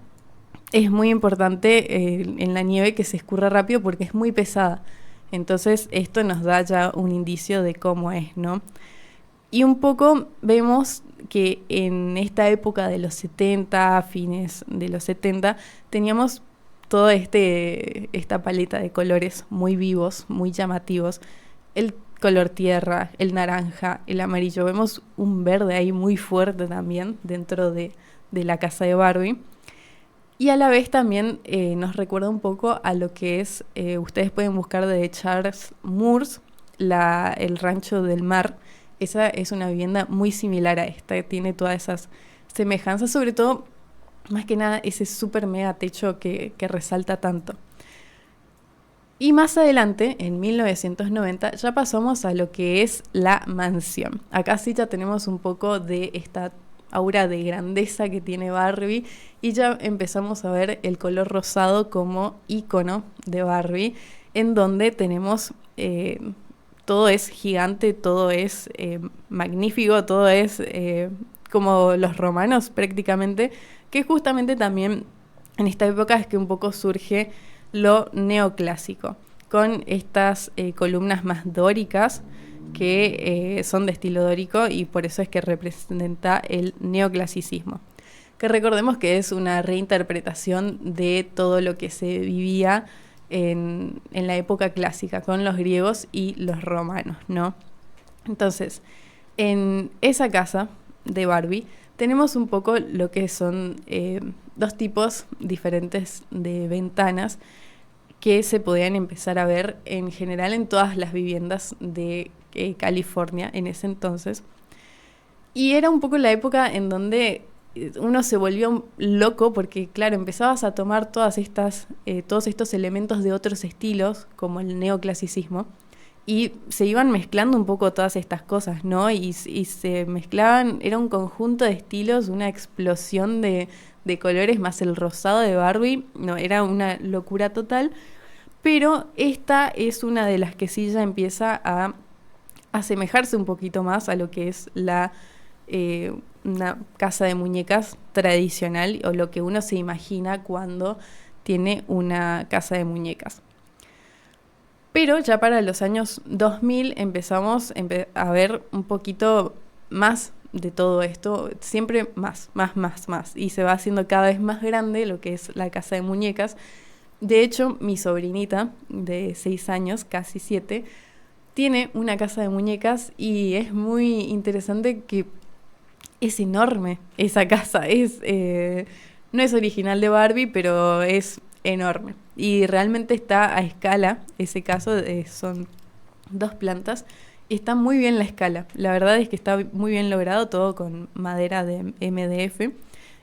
es muy importante en la nieve que se escurra rápido porque es muy pesada. Entonces esto nos da ya un indicio de cómo es, ¿no? Y un poco vemos que en esta época de los 70, fines de los 70, teníamos toda esta paleta de colores muy vivos, muy llamativos. El color tierra, el naranja, el amarillo. Vemos un verde ahí muy fuerte también dentro de la casa de Barbie. Y a la vez también nos recuerda un poco a lo que es, ustedes pueden buscar de Charles Moores, el Rancho del Mar. Esa es una vivienda muy similar a esta, tiene todas esas semejanzas, sobre todo, más que nada, ese súper mega techo que resalta tanto. Y más adelante, en 1990, ya pasamos a lo que es la mansión. Acá sí ya tenemos un poco de esta aura de grandeza que tiene Barbie, y ya empezamos a ver el color rosado como ícono de Barbie, en donde tenemos todo es gigante, todo es magnífico, todo es como los romanos prácticamente, que justamente también en esta época es que un poco surge lo neoclásico, con estas columnas más dóricas que son de estilo dórico, y por eso es que representa el neoclasicismo. Que recordemos que es una reinterpretación de todo lo que se vivía en la época clásica con los griegos y los romanos, ¿no? Entonces, en esa casa de Barbie tenemos un poco lo que son dos tipos diferentes de ventanas que se podían empezar a ver en general en todas las viviendas de California en ese entonces. Y era un poco la época en donde uno se volvió loco porque, claro, empezabas a tomar todos estos elementos de otros estilos, como el neoclasicismo, y se iban mezclando un poco todas estas cosas, ¿no? Y se mezclaban, era un conjunto de estilos, una explosión de colores, más el rosado de Barbie, no, era una locura total, pero esta es una de las que sí ya empieza a asemejarse un poquito más a lo que es una casa de muñecas tradicional, o lo que uno se imagina cuando tiene una casa de muñecas. Pero ya para los años 2000 empezamos a ver un poquito más de todo esto, siempre más. Y se va haciendo cada vez más grande lo que es la casa de muñecas. De hecho, mi sobrinita de 6 años, casi 7, tiene una casa de muñecas y es muy interesante que es enorme esa casa. No es original de Barbie, pero es enorme. Y realmente está a escala, ese caso, son 2 plantas. Y está muy bien la escala. La verdad es que está muy bien logrado, todo con madera de MDF.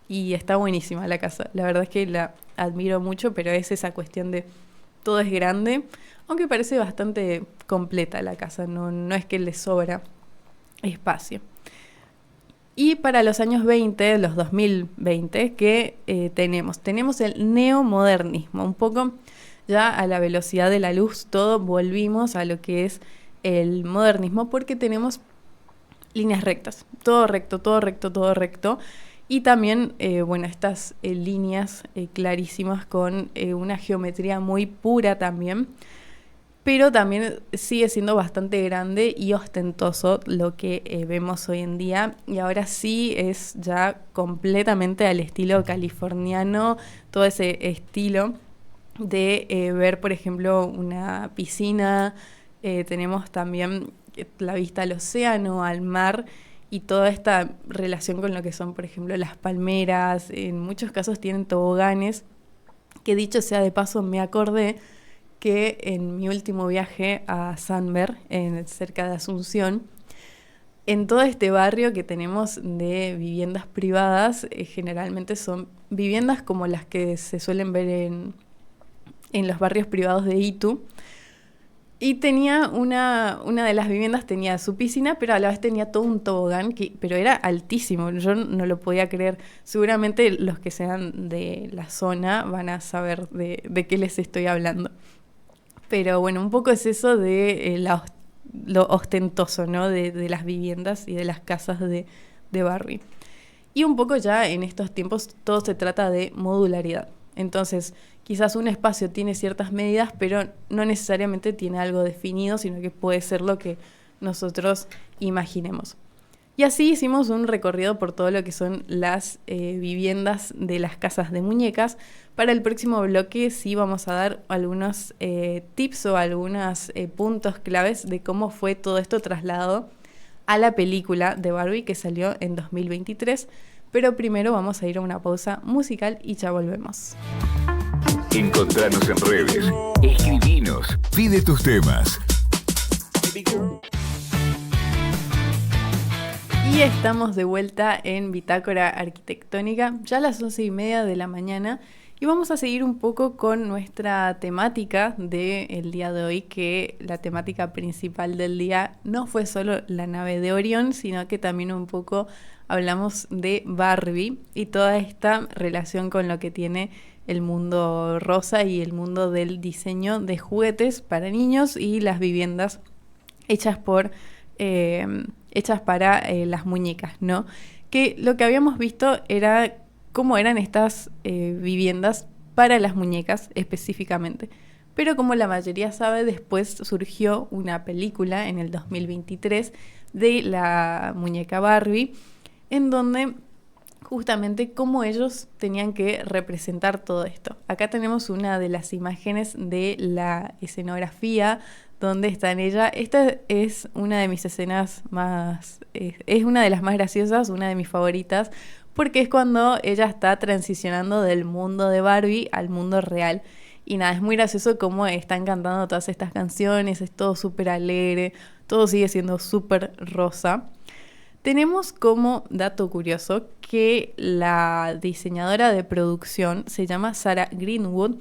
Y está buenísima la casa. La verdad es que la admiro mucho, pero es esa cuestión de todo es grande, aunque parece bastante completa la casa, no es que le sobra espacio. Y para los años 20, los 2020, ¿qué tenemos? Tenemos el neomodernismo, un poco ya a la velocidad de la luz, todo volvimos a lo que es el modernismo, porque tenemos líneas rectas, todo recto, todo recto, todo recto. Y también, estas líneas clarísimas con una geometría muy pura también, pero también sigue siendo bastante grande y ostentoso lo que vemos hoy en día. Y ahora sí es ya completamente al estilo californiano, todo ese estilo de ver, por ejemplo, una piscina. Tenemos también la vista al océano, al mar, y toda esta relación con lo que son, por ejemplo, las palmeras. En muchos casos tienen toboganes, que dicho sea de paso, me acordé que en mi último viaje a Sanber, cerca de Asunción, en todo este barrio que tenemos de viviendas privadas, generalmente son viviendas como las que se suelen ver en los barrios privados de Itu. Y tenía una de las viviendas tenía su piscina, pero a la vez tenía todo un tobogán, pero era altísimo, yo no lo podía creer. Seguramente los que sean de la zona van a saber de qué les estoy hablando. Pero bueno, un poco es eso de lo ostentoso, ¿no? De las viviendas y de las casas de Barbie. Y un poco ya en estos tiempos todo se trata de modularidad. Entonces, quizás un espacio tiene ciertas medidas, pero no necesariamente tiene algo definido, sino que puede ser lo que nosotros imaginemos. Y así hicimos un recorrido por todo lo que son las viviendas de las casas de muñecas. Para el próximo bloque sí vamos a dar algunos tips o algunos puntos claves de cómo fue todo esto trasladado a la película de Barbie que salió en 2023. Pero primero vamos a ir a una pausa musical y ya volvemos. Encontranos en redes, escribinos, pide tus temas. Y estamos de vuelta en Bitácora Arquitectónica, ya a las 11:30 de la mañana, y vamos a seguir un poco con nuestra temática del día de hoy, que la temática principal del día no fue solo la nave de Orión, sino que también un poco hablamos de Barbie y toda esta relación con lo que tiene el mundo rosa y el mundo del diseño de juguetes para niños y las viviendas hechas para las muñecas, ¿no? Que lo que habíamos visto era cómo eran estas viviendas para las muñecas específicamente. Pero como la mayoría sabe, después surgió una película en el 2023 de la muñeca Barbie, en donde justamente cómo ellos tenían que representar todo esto. Acá tenemos una de las imágenes de la escenografía donde está en ella. Esta es una de mis escenas es una de las más graciosas, una de mis favoritas, porque es cuando ella está transicionando del mundo de Barbie al mundo real. Y nada, es muy gracioso cómo están cantando todas estas canciones, es todo súper alegre, todo sigue siendo súper rosa. Tenemos como dato curioso que la diseñadora de producción se llama Sarah Greenwood,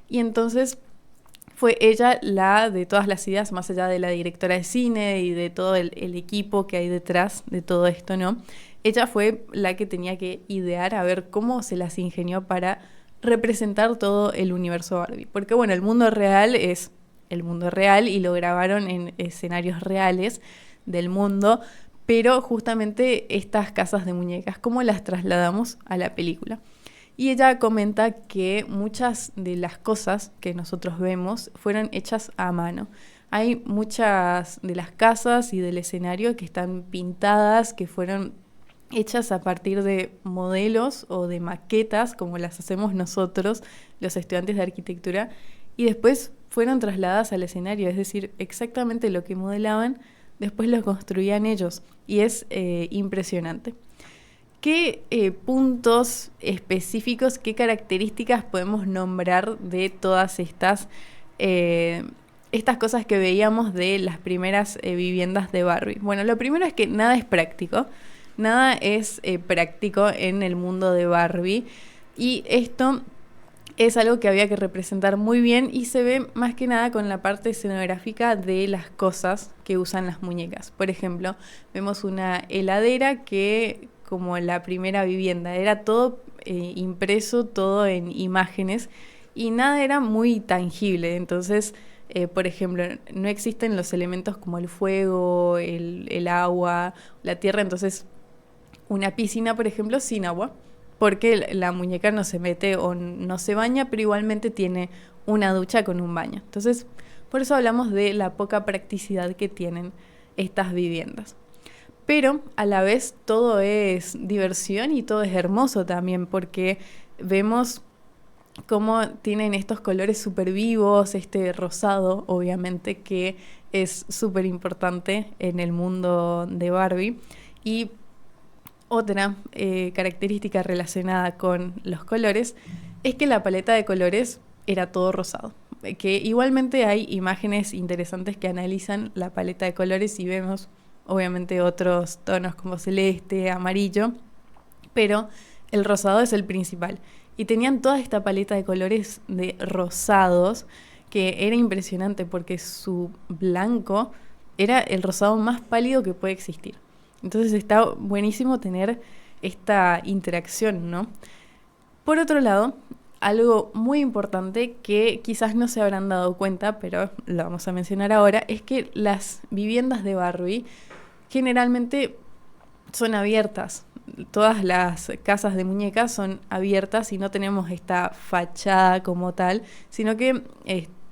y entonces fue ella la de todas las ideas, más allá de la directora de cine y de todo el equipo que hay detrás de todo esto, ¿no? Ella fue la que tenía que idear a ver cómo se las ingenió para representar todo el universo Barbie. Porque bueno, el mundo real es el mundo real y lo grabaron en escenarios reales del mundo, pero justamente estas casas de muñecas, ¿cómo las trasladamos a la película? Y ella comenta que muchas de las cosas que nosotros vemos fueron hechas a mano. Hay muchas de las casas y del escenario que están pintadas, que fueron hechas a partir de modelos o de maquetas, como las hacemos nosotros, los estudiantes de arquitectura, y después fueron trasladadas al escenario, es decir, exactamente lo que modelaban, después lo construían ellos, y es impresionante. ¿Qué puntos específicos, qué características podemos nombrar de todas estas cosas que veíamos de las primeras viviendas de Barbie? Bueno, lo primero es que nada es práctico. Nada es práctico en el mundo de Barbie. Y esto es algo que había que representar muy bien y se ve más que nada con la parte escenográfica de las cosas que usan las muñecas. Por ejemplo, vemos una heladera que, como la primera vivienda, era todo impreso, todo en imágenes y nada era muy tangible. Entonces, por ejemplo, no existen los elementos como el fuego, el agua, la tierra. Entonces, una piscina, por ejemplo, sin agua, porque la muñeca no se mete o no se baña, pero igualmente tiene una ducha con un baño. Entonces, por eso hablamos de la poca practicidad que tienen estas viviendas. Pero a la vez todo es diversión y todo es hermoso también, porque vemos cómo tienen estos colores súper vivos, este rosado, obviamente, que es súper importante en el mundo de Barbie. Y otra característica relacionada con los colores es que la paleta de colores era todo rosado. Que igualmente hay imágenes interesantes que analizan la paleta de colores y vemos obviamente otros tonos como celeste, amarillo, pero el rosado es el principal. Y tenían toda esta paleta de colores de rosados que era impresionante porque su blanco era el rosado más pálido que puede existir. Entonces está buenísimo tener esta interacción, ¿no? Por otro lado, algo muy importante que quizás no se habrán dado cuenta, pero lo vamos a mencionar ahora, es que las viviendas de Barbie generalmente son abiertas. Todas las casas de muñecas son abiertas y no tenemos esta fachada como tal, sino que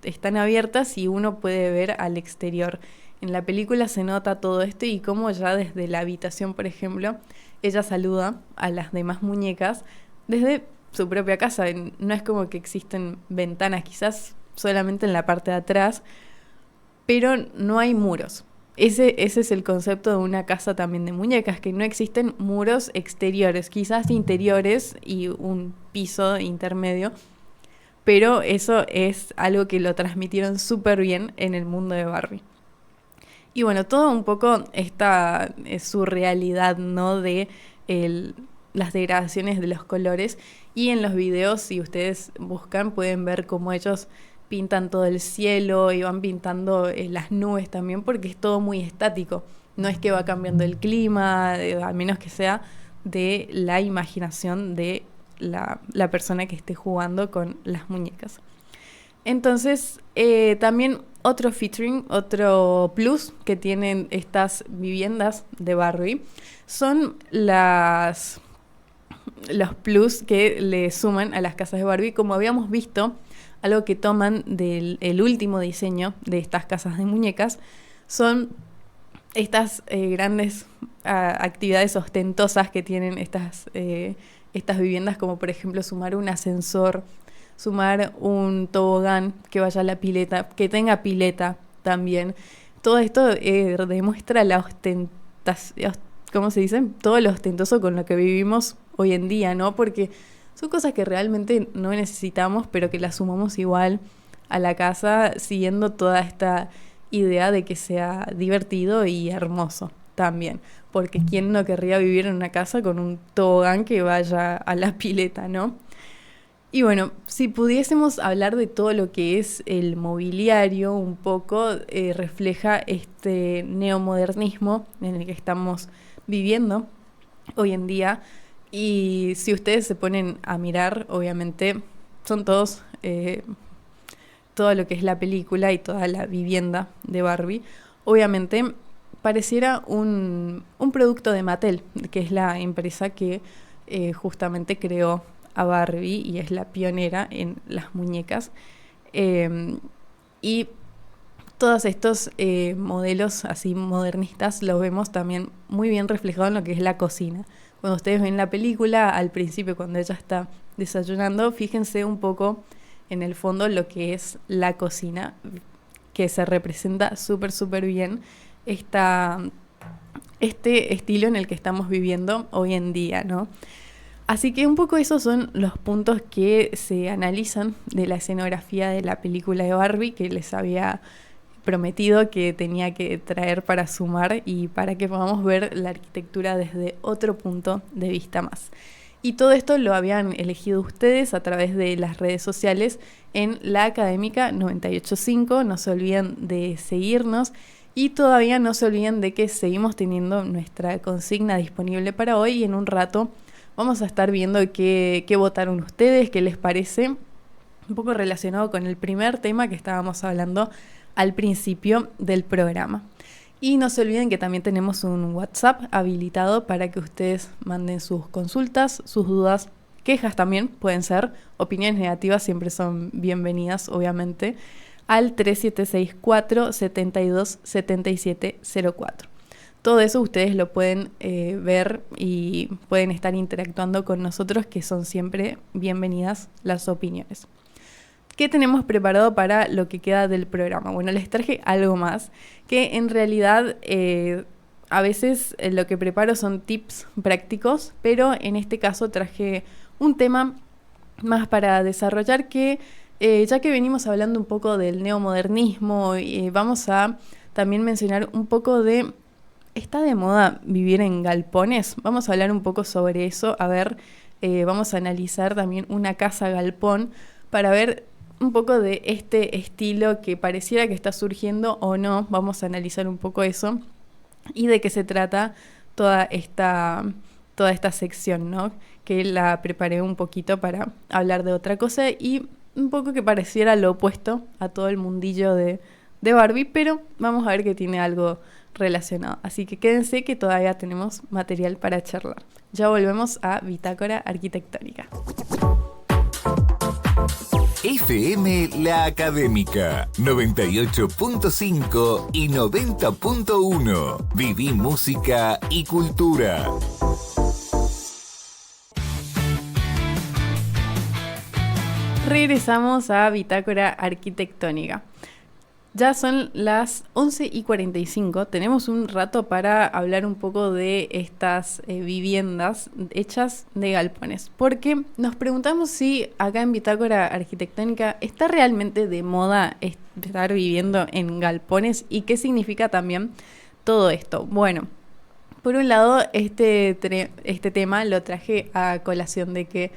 están abiertas y uno puede ver al exterior. En la película se nota todo esto y cómo ya desde la habitación, por ejemplo, ella saluda a las demás muñecas desde su propia casa. No es como que existen ventanas, quizás solamente en la parte de atrás, pero no hay muros. Ese es el concepto de una casa también de muñecas, que no existen muros exteriores, quizás interiores y un piso intermedio, pero eso es algo que lo transmitieron súper bien en el mundo de Barbie. Y bueno, todo un poco esta surrealidad, ¿no? De las degradaciones de los colores. Y en los videos, si ustedes buscan, pueden ver cómo ellos pintan todo el cielo y van pintando las nubes también, porque es todo muy estático. No es que va cambiando el clima, a menos que sea de la imaginación de la persona que esté jugando con las muñecas. Entonces, también otro featuring, otro plus que tienen estas viviendas de Barbie son los plus que le suman a las casas de Barbie. Como habíamos visto, algo que toman del último diseño de estas casas de muñecas son estas grandes actividades ostentosas que tienen estas viviendas, como por ejemplo sumar un ascensor, sumar un tobogán que vaya a la pileta, que tenga pileta también. Todo esto demuestra la ostentación, ¿cómo se dice? Todo lo ostentoso con lo que vivimos hoy en día, ¿no? Porque son cosas que realmente no necesitamos, pero que las sumamos igual a la casa, siguiendo toda esta idea de que sea divertido y hermoso también. Porque ¿quién no querría vivir en una casa con un tobogán que vaya a la pileta, ¿no? Y bueno, si pudiésemos hablar de todo lo que es el mobiliario, un poco refleja este neomodernismo en el que estamos viviendo hoy en día. Y si ustedes se ponen a mirar, obviamente son todos, todo lo que es la película y toda la vivienda de Barbie, obviamente pareciera un producto de Mattel, que es la empresa que justamente creó a Barbie y es la pionera en las muñecas. Y todos estos modelos así modernistas los vemos también muy bien reflejados en lo que es la cocina. Cuando ustedes ven la película, al principio cuando ella está desayunando, fíjense un poco en el fondo lo que es la cocina, que se representa súper bien este estilo en el que estamos viviendo hoy en día, ¿no? Así que un poco esos son los puntos que se analizan de la escenografía de la película de Barbie, que les había prometido que tenía que traer para sumar y para que podamos ver la arquitectura desde otro punto de vista más. Y todo esto lo habían elegido ustedes a través de las redes sociales en La Académica 985. No se olviden de seguirnos y todavía no se olviden de que seguimos teniendo nuestra consigna disponible para hoy y en un rato vamos a estar viendo qué votaron ustedes, qué les parece, un poco relacionado con el primer tema que estábamos hablando al principio del programa. Y no se olviden que también tenemos un WhatsApp habilitado para que ustedes manden sus consultas, sus dudas, quejas también pueden ser, opiniones negativas siempre son bienvenidas, obviamente, al 3764 72 77 04. Todo eso ustedes lo pueden ver y pueden estar interactuando con nosotros, que son siempre bienvenidas las opiniones. ¿Qué tenemos preparado para lo que queda del programa? Bueno, les traje algo más, que en realidad a veces lo que preparo son tips prácticos, pero en este caso traje un tema más para desarrollar que, ya que venimos hablando un poco del neomodernismo, vamos a también mencionar un poco de... ¿Está de moda vivir en galpones? Vamos a hablar un poco sobre eso, a ver, vamos a analizar también una casa galpón para ver un poco de este estilo que pareciera que está surgiendo o no. Vamos a analizar un poco eso y de qué se trata toda esta sección, ¿no? Que la preparé un poquito para hablar de otra cosa y un poco que pareciera lo opuesto a todo el mundillo de Barbie, pero vamos a ver que tiene algo relacionado. Así que quédense que todavía tenemos material para charlar. Ya volvemos a Bitácora Arquitectónica. FM La Académica 98.5 y 90.1. Viví música y cultura. Regresamos a Bitácora Arquitectónica. Ya son las 11:45, tenemos un rato para hablar un poco de estas viviendas hechas de galpones, porque nos preguntamos si acá en Bitácora Arquitectónica está realmente de moda estar viviendo en galpones y qué significa también todo esto. Bueno, por un lado, este tema lo traje a colación de que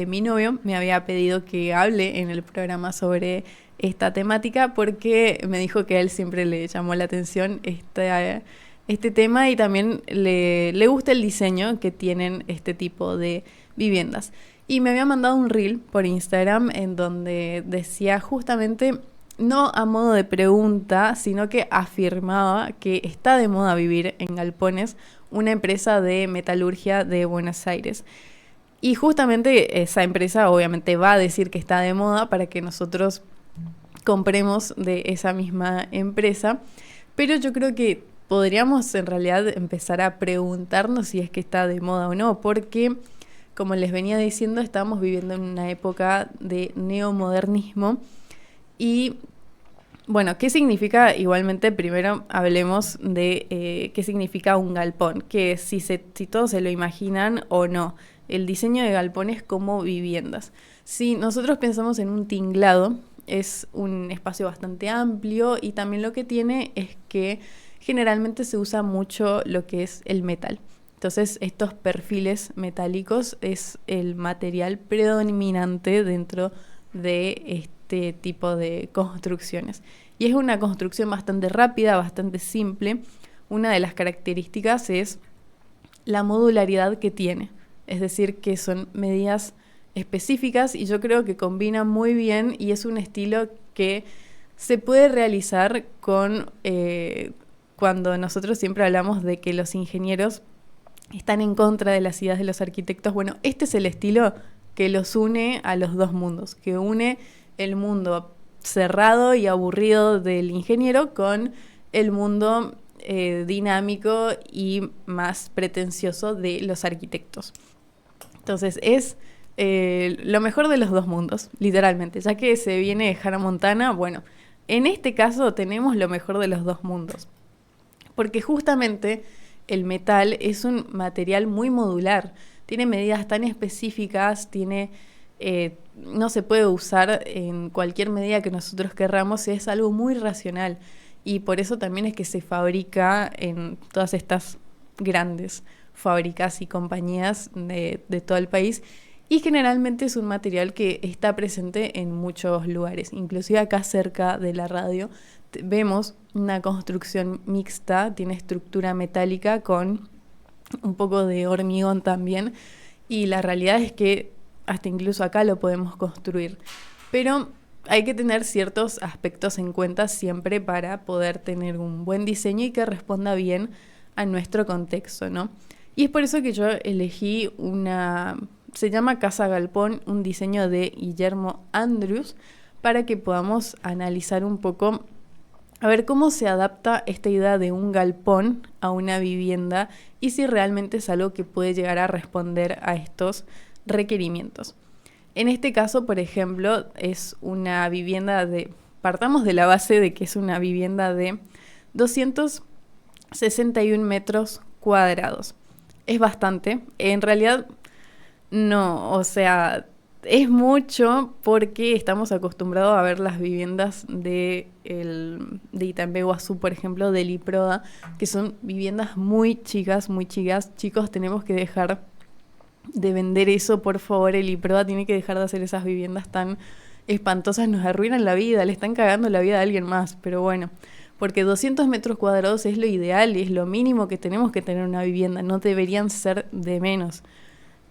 mi novio me había pedido que hable en el programa sobre esta temática porque me dijo que a él siempre le llamó la atención este tema y también le gusta el diseño que tienen este tipo de viviendas. Y me había mandado un reel por Instagram en donde decía justamente, no a modo de pregunta, sino que afirmaba que está de moda vivir en galpones, una empresa de metalurgia de Buenos Aires. Y justamente esa empresa obviamente va a decir que está de moda para que nosotros compremos de esa misma empresa, pero yo creo que podríamos en realidad empezar a preguntarnos si es que está de moda o no, porque como les venía diciendo, estamos viviendo en una época de neomodernismo y bueno, ¿qué significa? Igualmente primero hablemos de qué significa un galpón, que si todos se lo imaginan o no, el diseño de galpones como viviendas. Si nosotros pensamos en un tinglado, es un espacio bastante amplio y también lo que tiene es que generalmente se usa mucho lo que es el metal. Entonces estos perfiles metálicos es el material predominante dentro de este tipo de construcciones. Y es una construcción bastante rápida, bastante simple. Una de las características es la modularidad que tiene, es decir, que son medidas específicas y yo creo que combina muy bien y es un estilo que se puede realizar con cuando nosotros siempre hablamos de que los ingenieros están en contra de las ideas de los arquitectos. Bueno, este es el estilo que los une a los dos mundos, que une el mundo cerrado y aburrido del ingeniero con el mundo dinámico y más pretencioso de los arquitectos. Entonces es lo mejor de los dos mundos, literalmente, ya que se viene de Hannah Montana. Bueno, en este caso tenemos lo mejor de los dos mundos, porque justamente el metal es un material muy modular, tiene medidas tan específicas, no se puede usar en cualquier medida que nosotros querramos, es algo muy racional, y por eso también es que se fabrica en todas estas grandes fábricas y compañías de todo el país, y generalmente es un material que está presente en muchos lugares. Inclusive acá cerca de la radio vemos una construcción mixta, tiene estructura metálica con un poco de hormigón también, y la realidad es que hasta incluso acá lo podemos construir. Pero hay que tener ciertos aspectos en cuenta siempre para poder tener un buen diseño y que responda bien a nuestro contexto, ¿no? Y es por eso que yo elegí se llama Casa Galpón, un diseño de Guillermo Andrews, para que podamos analizar un poco, a ver cómo se adapta esta idea de un galpón a una vivienda y si realmente es algo que puede llegar a responder a estos requerimientos. En este caso, por ejemplo, es una vivienda partamos de la base de que es una vivienda de 261 metros cuadrados. Es bastante, en realidad no, o sea, es mucho porque estamos acostumbrados a ver las viviendas de Itaimbe-Guazú, por ejemplo, del IPRODA, que son viviendas muy chicas, muy chicas. Chicos, tenemos que dejar de vender eso, por favor. El IPRODA tiene que dejar de hacer esas viviendas tan espantosas, nos arruinan la vida, le están cagando la vida a alguien más, pero bueno, porque 200 metros cuadrados es lo ideal y es lo mínimo que tenemos que tener una vivienda, no deberían ser de menos.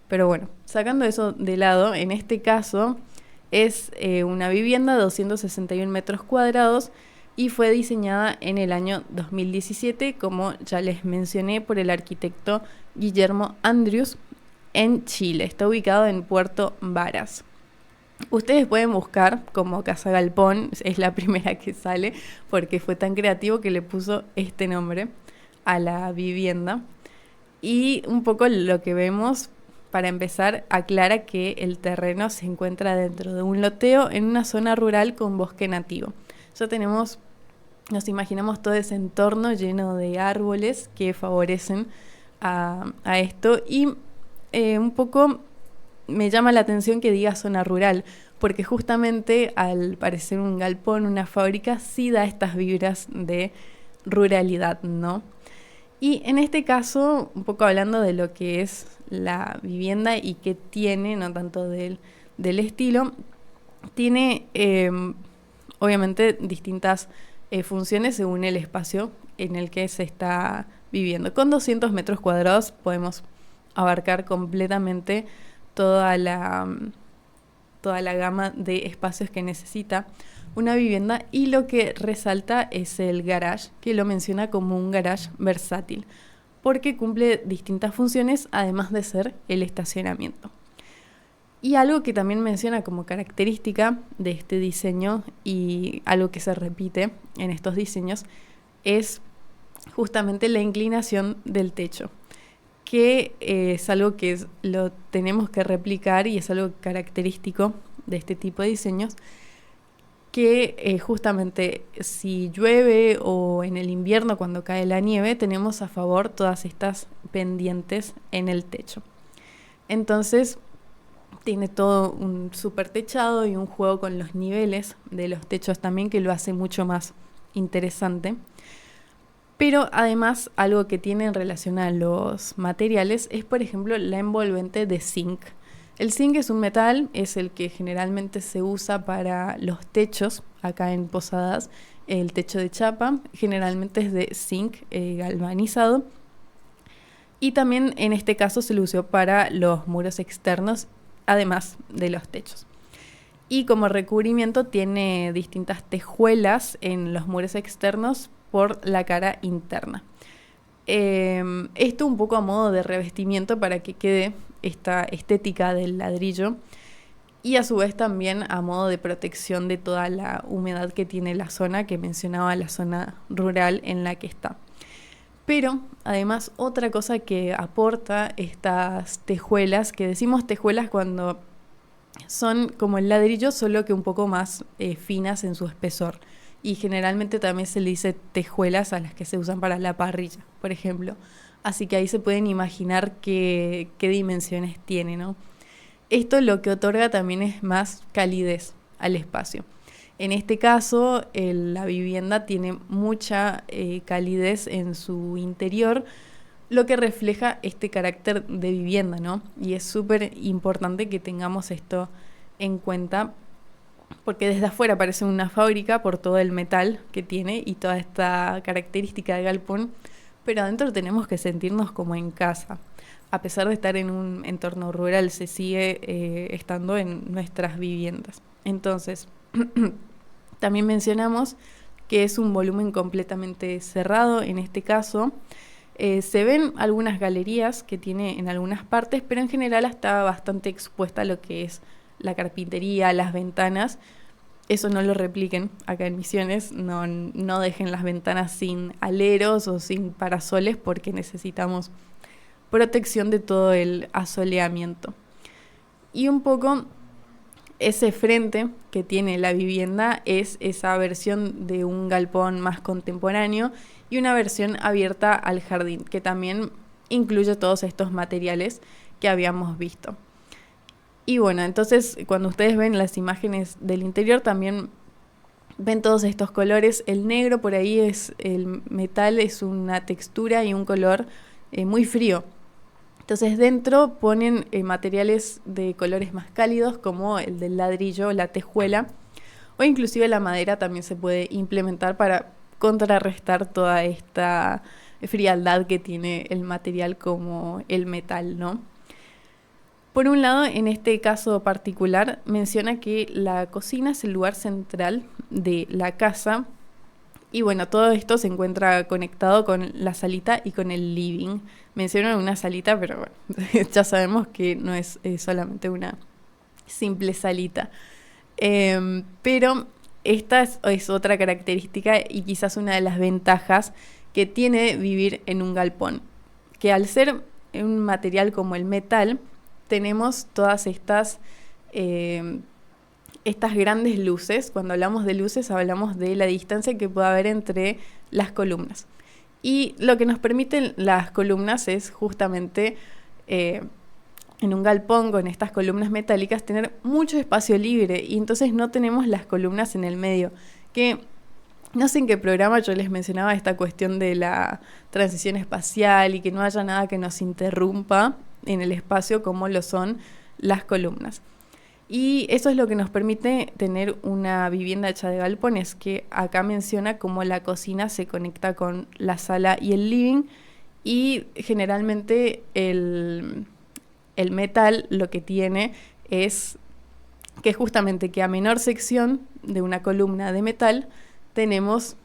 Pero bueno, sacando eso de lado, en este caso es una vivienda de 261 metros cuadrados y fue diseñada en el año 2017, como ya les mencioné, por el arquitecto Guillermo Andrews en Chile. Está ubicado en Puerto Varas. Ustedes pueden buscar como Casa Galpón, es la primera que sale, porque fue tan creativo que le puso este nombre a la vivienda. Y un poco lo que vemos, para empezar, aclara que el terreno se encuentra dentro de un loteo en una zona rural con bosque nativo. Ya nos imaginamos todo ese entorno lleno de árboles que favorecen a esto, y un poco me llama la atención que diga zona rural, porque justamente al parecer un galpón, una fábrica, sí da estas vibras de ruralidad, ¿no? Y en este caso, un poco hablando de lo que es la vivienda y qué tiene, no tanto del estilo, tiene obviamente distintas funciones según el espacio en el que se está viviendo. Con 200 metros cuadrados podemos abarcar completamente toda la gama de espacios que necesita una vivienda, y lo que resalta es el garage, que lo menciona como un garage versátil, porque cumple distintas funciones además de ser el estacionamiento. Y algo que también menciona como característica de este diseño, y algo que se repite en estos diseños, es justamente la inclinación del techo, que es algo que lo tenemos que replicar y es algo característico de este tipo de diseños, que justamente si llueve o en el invierno cuando cae la nieve, tenemos a favor todas estas pendientes en el techo. Entonces tiene todo un super techado y un juego con los niveles de los techos también, que lo hace mucho más interesante. Pero además, algo que tiene en relación a los materiales es, por ejemplo, la envolvente de zinc. El zinc es un metal, es el que generalmente se usa para los techos, acá en Posadas. El techo de chapa generalmente es de zinc galvanizado. Y también en este caso se lo usó para los muros externos, además de los techos. Y como recubrimiento tiene distintas tejuelas en los muros externos por la cara interna. Esto un poco a modo de revestimiento para que quede esta estética del ladrillo y a su vez también a modo de protección de toda la humedad que tiene la zona, que mencionaba, la zona rural en la que está. Pero además otra cosa que aporta estas tejuelas, que decimos tejuelas cuando son como el ladrillo, solo que un poco más finas en su espesor. Y generalmente también se le dice tejuelas a las que se usan para la parrilla, por ejemplo. Así que ahí se pueden imaginar qué dimensiones tiene, ¿no? Esto lo que otorga también es más calidez al espacio. En este caso, la vivienda tiene mucha calidez en su interior, lo que refleja este carácter de vivienda, ¿no? Y es súper importante que tengamos esto en cuenta, porque desde afuera parece una fábrica por todo el metal que tiene y toda esta característica de galpón, pero adentro tenemos que sentirnos como en casa. A pesar de estar en un entorno rural, se sigue estando en nuestras viviendas. Entonces, también mencionamos que es un volumen completamente cerrado en este caso. Se ven algunas galerías que tiene en algunas partes, pero en general está bastante expuesta a lo que es la carpintería, las ventanas. Eso no lo repliquen acá en Misiones, no dejen las ventanas sin aleros o sin parasoles porque necesitamos protección de todo el asoleamiento. Y un poco ese frente que tiene la vivienda es esa versión de un galpón más contemporáneo y una versión abierta al jardín, que también incluye todos estos materiales que habíamos visto. Y bueno, entonces cuando ustedes ven las imágenes del interior también ven todos estos colores. El negro por ahí el metal es una textura y un color muy frío. Entonces dentro ponen materiales de colores más cálidos como el del ladrillo, la tejuela o inclusive la madera también se puede implementar para contrarrestar toda esta frialdad que tiene el material como el metal, ¿no? Por un lado, en este caso particular, menciona que la cocina es el lugar central de la casa y bueno, todo esto se encuentra conectado con la salita y con el living. Mencionan una salita, pero bueno, ya sabemos que no es solamente una simple salita. Pero esta es otra característica y quizás una de las ventajas que tiene vivir en un galpón, que al ser un material como el metal, tenemos todas estas grandes luces. Cuando hablamos de luces hablamos de la distancia que puede haber entre las columnas. Y lo que nos permiten las columnas es justamente en un galpón con estas columnas metálicas tener mucho espacio libre y entonces no tenemos las columnas en el medio, que no sé en qué programa yo les mencionaba esta cuestión de la transición espacial y que no haya nada que nos interrumpa en el espacio como lo son las columnas. Y eso es lo que nos permite tener una vivienda hecha de galpones, que acá menciona cómo la cocina se conecta con la sala y el living y generalmente el metal lo que tiene es que justamente que a menor sección de una columna de metal tenemos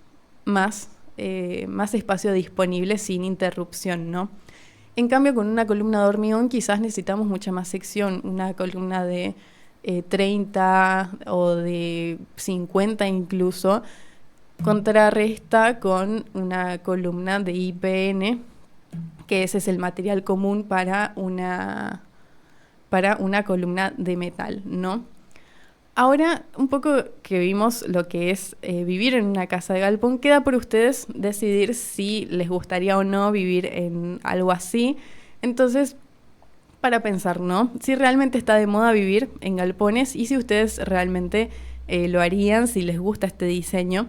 más espacio disponible sin interrupción, ¿no? En cambio, con una columna de hormigón quizás necesitamos mucha más sección, una columna de 30 o de 50 incluso, contrarresta con una columna de IPN, que ese es el material común para una columna de metal, ¿no? Ahora, un poco que vimos lo que es vivir en una casa de galpón, queda por ustedes decidir si les gustaría o no vivir en algo así. Entonces, para pensar, ¿no? Si realmente está de moda vivir en galpones y si ustedes realmente lo harían, si les gusta este diseño,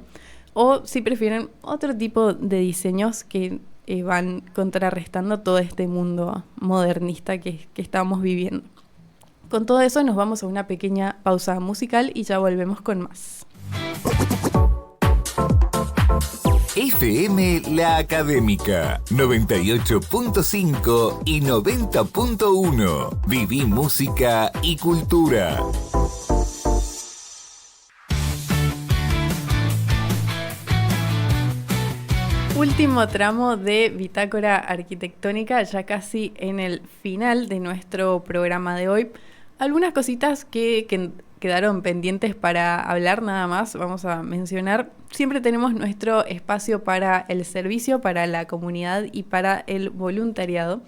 o si prefieren otro tipo de diseños que van contrarrestando todo este mundo modernista que estamos viviendo. Con todo eso nos vamos a una pequeña pausa musical y ya volvemos con más. FM La Académica 98.5 y 90.1. Viví música y cultura. Último tramo de Bitácora Arquitectónica, ya casi en el final de nuestro programa de hoy. Algunas cositas que quedaron pendientes para hablar, nada más vamos a mencionar. Siempre tenemos nuestro espacio para el servicio, para la comunidad y para el voluntariado,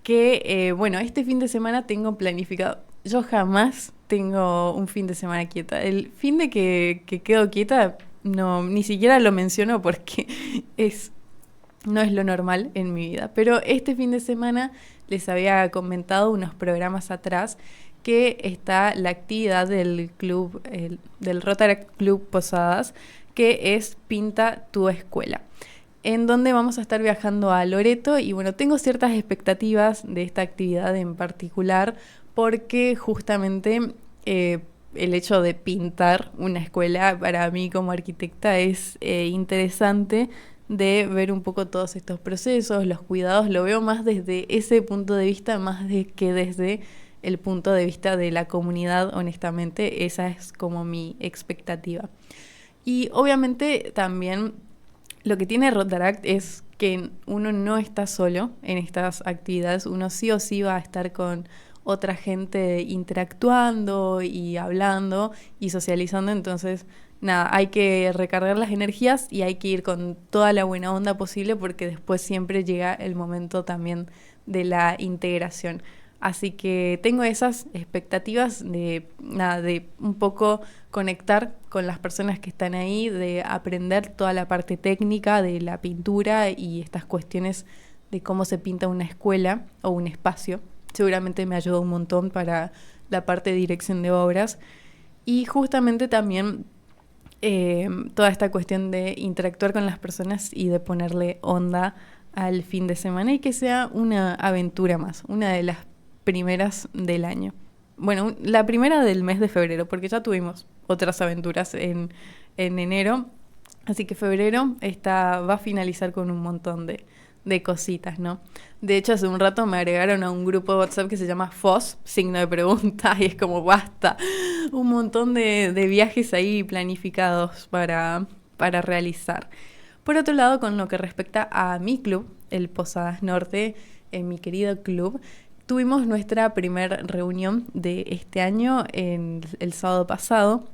que este fin de semana tengo planificado. Yo jamás tengo un fin de semana quieta. El fin de que quedo quieta, no, ni siquiera lo menciono porque no es lo normal en mi vida. Pero este fin de semana les había comentado unos programas atrás que está la actividad del club, del Rotaract Club Posadas, que es Pinta tu Escuela, en donde vamos a estar viajando a Loreto. Y bueno, tengo ciertas expectativas de esta actividad en particular, porque justamente el hecho de pintar una escuela para mí como arquitecta es interesante de ver un poco todos estos procesos, los cuidados. Lo veo más desde ese punto de vista, más que desde el punto de vista de la comunidad, honestamente. Esa es como mi expectativa. Y obviamente también lo que tiene Rotaract es que uno no está solo en estas actividades. Uno sí o sí va a estar con otra gente interactuando y hablando y socializando. Entonces, nada, hay que recargar las energías y hay que ir con toda la buena onda posible, porque después siempre llega el momento también de la integración. Así que tengo esas expectativas de un poco conectar con las personas que están ahí, de aprender toda la parte técnica de la pintura y estas cuestiones de cómo se pinta una escuela o un espacio. Seguramente me ayudó un montón para la parte de dirección de obras. Y justamente también toda esta cuestión de interactuar con las personas y de ponerle onda al fin de semana y que sea una aventura más, una de las primeras del año. Bueno, la primera del mes de febrero, porque ya tuvimos otras aventuras en enero, así que febrero va a finalizar con un montón de cositas, ¿no? De hecho, hace un rato me agregaron a un grupo de WhatsApp que se llama FOS, signo de pregunta, y es como basta, un montón de viajes ahí planificados para realizar. Por otro lado, con lo que respecta a mi club, el Posadas Norte, mi querido club, tuvimos nuestra primera reunión de este año el sábado pasado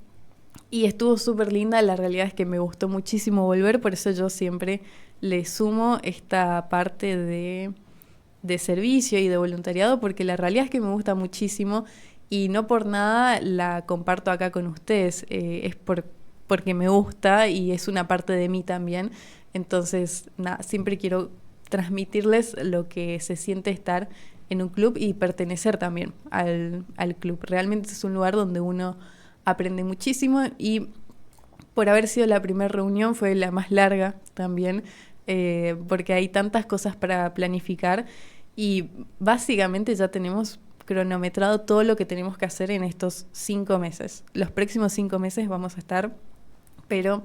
y estuvo súper linda. La realidad es que me gustó muchísimo volver, por eso yo siempre le sumo esta parte de servicio y de voluntariado, porque la realidad es que me gusta muchísimo y no por nada la comparto acá con ustedes. Es porque me gusta y es una parte de mí también. Entonces, nada, siempre quiero transmitirles lo que se siente estar en un club y pertenecer también al club. Realmente es un lugar donde uno aprende muchísimo, y por haber sido la primera reunión fue la más larga también, porque hay tantas cosas para planificar y básicamente ya tenemos cronometrado todo lo que tenemos que hacer en estos 5 meses. Los próximos 5 meses vamos a estar, pero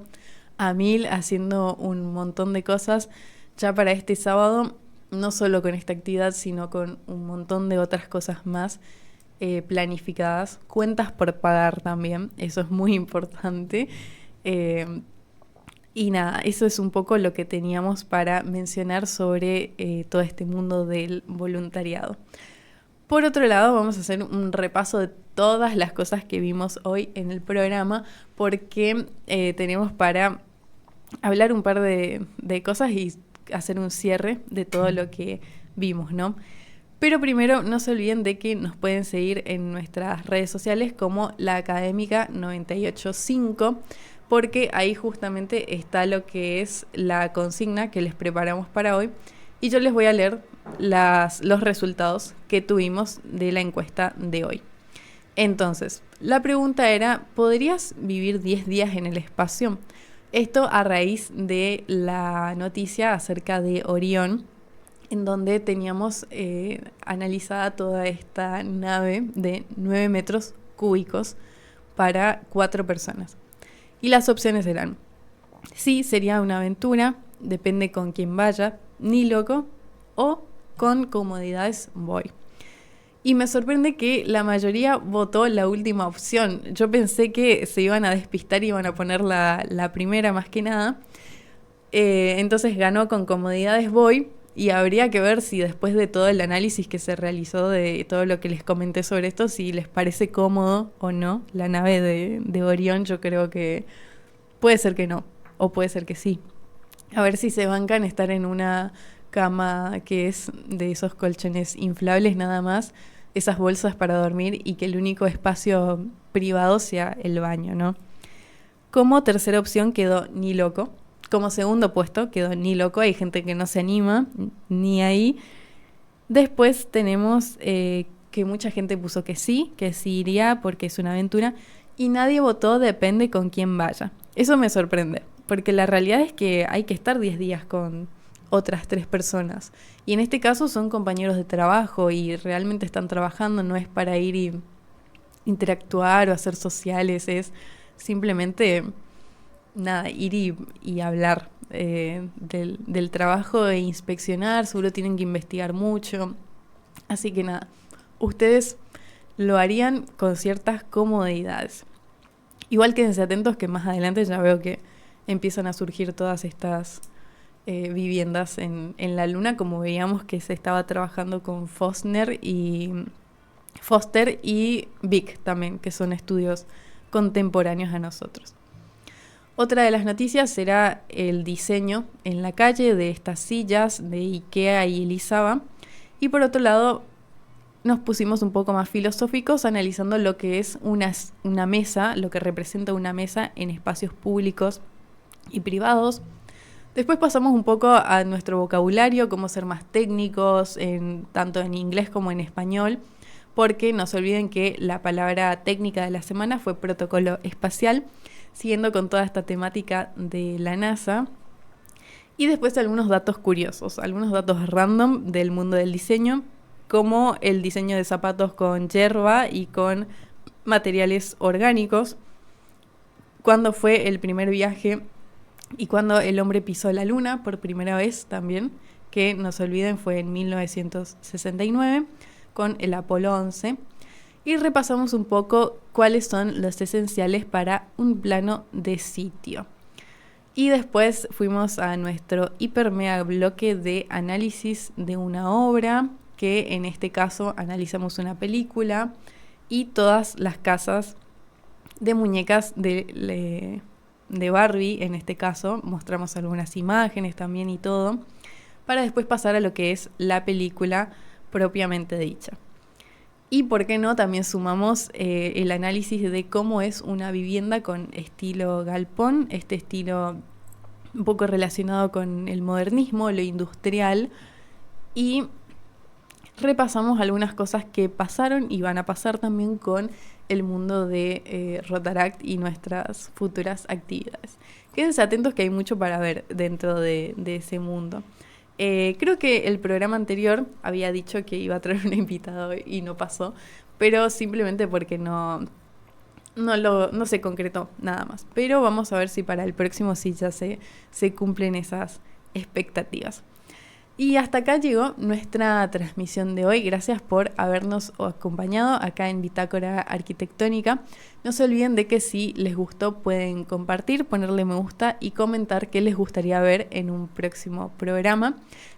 a mil, haciendo un montón de cosas ya para este sábado, no solo con esta actividad, sino con un montón de otras cosas más planificadas, cuentas por pagar también, eso es muy importante. Y nada, eso es un poco lo que teníamos para mencionar sobre todo este mundo del voluntariado. Por otro lado, vamos a hacer un repaso de todas las cosas que vimos hoy en el programa, porque tenemos para hablar un par de cosas y hacer un cierre de todo lo que vimos, ¿no? Pero primero, no se olviden de que nos pueden seguir en nuestras redes sociales como La Académica 985, porque ahí justamente está lo que es la consigna que les preparamos para hoy, y yo les voy a leer los resultados que tuvimos de la encuesta de hoy. Entonces, la pregunta era: ¿podrías vivir 10 días en el espacio? Esto a raíz de la noticia acerca de Orión, en donde teníamos analizada toda esta nave de 9 metros cúbicos para 4 personas. Y las opciones eran: sí, sería una aventura, depende con quién vaya, ni loco, o con comodidades voy. Y me sorprende que la mayoría votó la última opción. Yo pensé que se iban a despistar y iban a poner la primera más que nada. Entonces ganó con Comodidades Voy y habría que ver si después de todo el análisis que se realizó de todo lo que les comenté sobre esto, si les parece cómodo o no la nave de Orión. Yo creo que puede ser que no, o puede ser que sí. A ver si se bancan estar en una cama que es de esos colchones inflables nada más, esas bolsas para dormir y que el único espacio privado sea el baño, ¿no? Como tercera opción quedó Ni Loco. Como segundo puesto quedó Ni Loco. Hay gente que no se anima ni ahí. Después tenemos que mucha gente puso que sí iría porque es una aventura. Y nadie votó Depende con quién vaya. Eso me sorprende, porque la realidad es que hay que estar 10 días con otras 3 personas. Y en este caso son compañeros de trabajo y realmente están trabajando. No es para ir y interactuar o hacer sociales, es simplemente nada, ir y hablar del trabajo e inspeccionar. Seguro tienen que investigar mucho. Así que nada, ustedes lo harían con ciertas comodidades. Igual quédense atentos que más adelante ya veo que empiezan a surgir todas estas viviendas en la Luna, como veíamos que se estaba trabajando con Foster y Vic también, que son estudios contemporáneos a nosotros. Otra de las noticias será el diseño en la calle de estas sillas de IKEA y Elizaba. Y por otro lado, nos pusimos un poco más filosóficos analizando lo que es una mesa, lo que representa una mesa en espacios públicos y privados. Después pasamos un poco a nuestro vocabulario, cómo ser más técnicos, tanto en inglés como en español, porque no se olviden que la palabra técnica de la semana fue protocolo espacial, siguiendo con toda esta temática de la NASA. Y después algunos datos curiosos, algunos datos random del mundo del diseño, como el diseño de zapatos con yerba y con materiales orgánicos, cuándo fue el primer viaje y cuándo el hombre pisó la luna por primera vez también, que no se olviden fue en 1969 con el Apolo 11. Y repasamos un poco cuáles son los esenciales para un plano de sitio. Y después fuimos a nuestro hiper mega bloque de análisis de una obra, que en este caso analizamos una película y todas las casas de muñecas de Barbie. En este caso mostramos algunas imágenes también y todo, para después pasar a lo que es la película propiamente dicha. Y por qué no, también sumamos el análisis de cómo es una vivienda con estilo galpón, este estilo un poco relacionado con el modernismo, lo industrial, y repasamos algunas cosas que pasaron y van a pasar también con el mundo de Rotaract y nuestras futuras actividades. Quédense atentos que hay mucho para ver dentro de ese mundo. Creo que el programa anterior había dicho que iba a traer un invitado y no pasó, pero simplemente porque no se concretó nada más. Pero vamos a ver si para el próximo sí ya se cumplen esas expectativas. Y hasta acá llegó nuestra transmisión de hoy. Gracias por habernos acompañado acá en Bitácora Arquitectónica. No se olviden de que si les gustó pueden compartir, ponerle me gusta y comentar qué les gustaría ver en un próximo programa.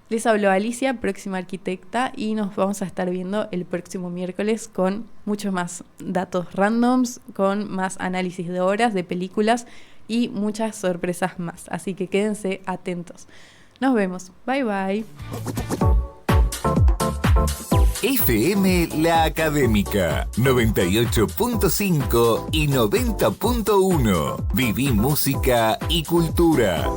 Les habló Alicia, próxima arquitecta, y nos vamos a estar viendo el próximo miércoles con muchos más datos randoms, con más análisis de obras, de películas y muchas sorpresas más. Así que quédense atentos. Nos vemos. Bye bye. FM La Académica 98.5 y 90.1. Viví música y cultura.